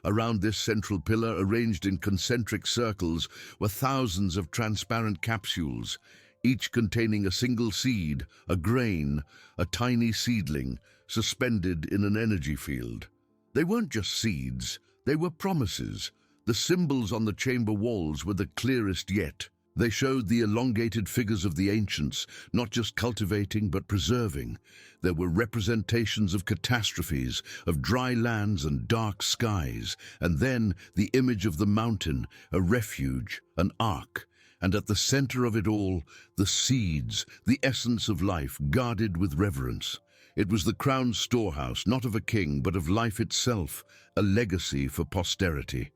Around this central pillar, arranged in concentric circles, were thousands of transparent capsules, each containing a single seed, a grain, a tiny seedling, suspended in an energy field. They weren't just seeds, they were promises. The symbols on the chamber walls were the clearest yet. They showed the elongated figures of the ancients, not just cultivating but preserving. There were representations of catastrophes, of dry lands and dark skies, and then the image of the mountain, a refuge, an ark. And at the center of it all, the seeds, the essence of life, guarded with reverence. It was the crown's storehouse, not of a king, but of life itself, a legacy for posterity.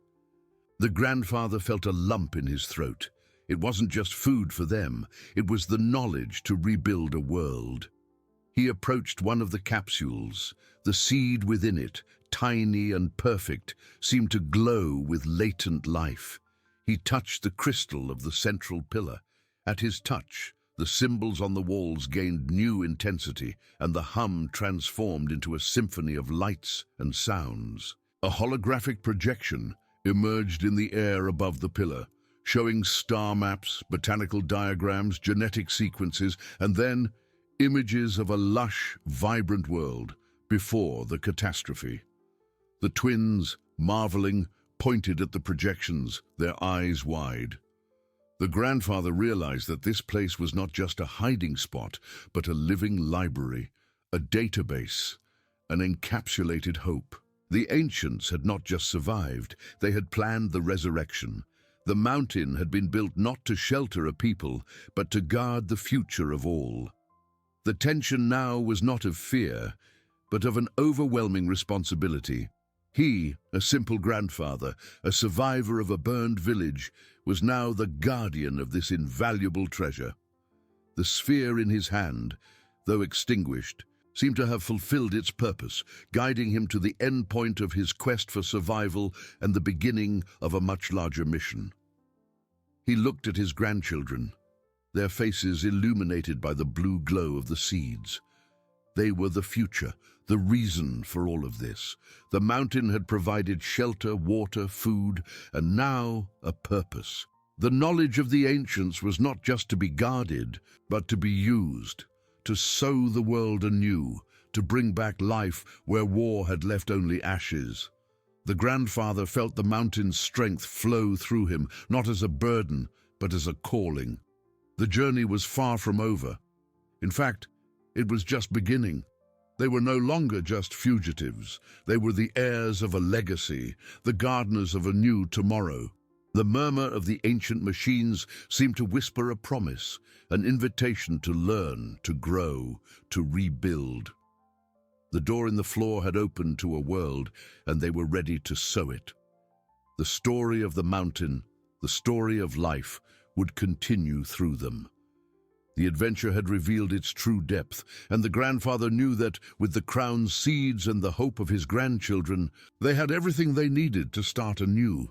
The grandfather felt a lump in his throat. It wasn't just food for them, it was the knowledge to rebuild a world. He approached one of the capsules. The seed within it, tiny and perfect, seemed to glow with latent life. He touched the crystal of the central pillar. At his touch, the symbols on the walls gained new intensity, and the hum transformed into a symphony of lights and sounds. A holographic projection emerged in the air above the pillar, showing star maps, botanical diagrams, genetic sequences, and then images of a lush, vibrant world before the catastrophe. The twins, marveling, pointed at the projections, their eyes wide. The grandfather realized that this place was not just a hiding spot, but a living library, a database, an encapsulated hope. The ancients had not just survived, they had planned the resurrection. The mountain had been built not to shelter a people, but to guard the future of all. The tension now was not of fear, but of an overwhelming responsibility. He, a simple grandfather, a survivor of a burned village, was now the guardian of this invaluable treasure. The sphere in his hand, though extinguished, seemed to have fulfilled its purpose, guiding him to the end point of his quest for survival and the beginning of a much larger mission. He looked at his grandchildren, their faces illuminated by the blue glow of the seeds. They were the future, the reason for all of this. The mountain had provided shelter, water, food, and now a purpose. The knowledge of the ancients was not just to be guarded, but to be used, to sow the world anew, to bring back life where war had left only ashes. The grandfather felt the mountain's strength flow through him, not as a burden, but as a calling. The journey was far from over. In fact, it was just beginning. They were no longer just fugitives. They were the heirs of a legacy, the gardeners of a new tomorrow. The murmur of the ancient machines seemed to whisper a promise, an invitation to learn, to grow, to rebuild. The door in the floor had opened to a world, and they were ready to sow it. The story of the mountain, the story of life, would continue through them. The adventure had revealed its true depth, and the grandfather knew that, with the crown's seeds and the hope of his grandchildren, they had everything they needed to start anew.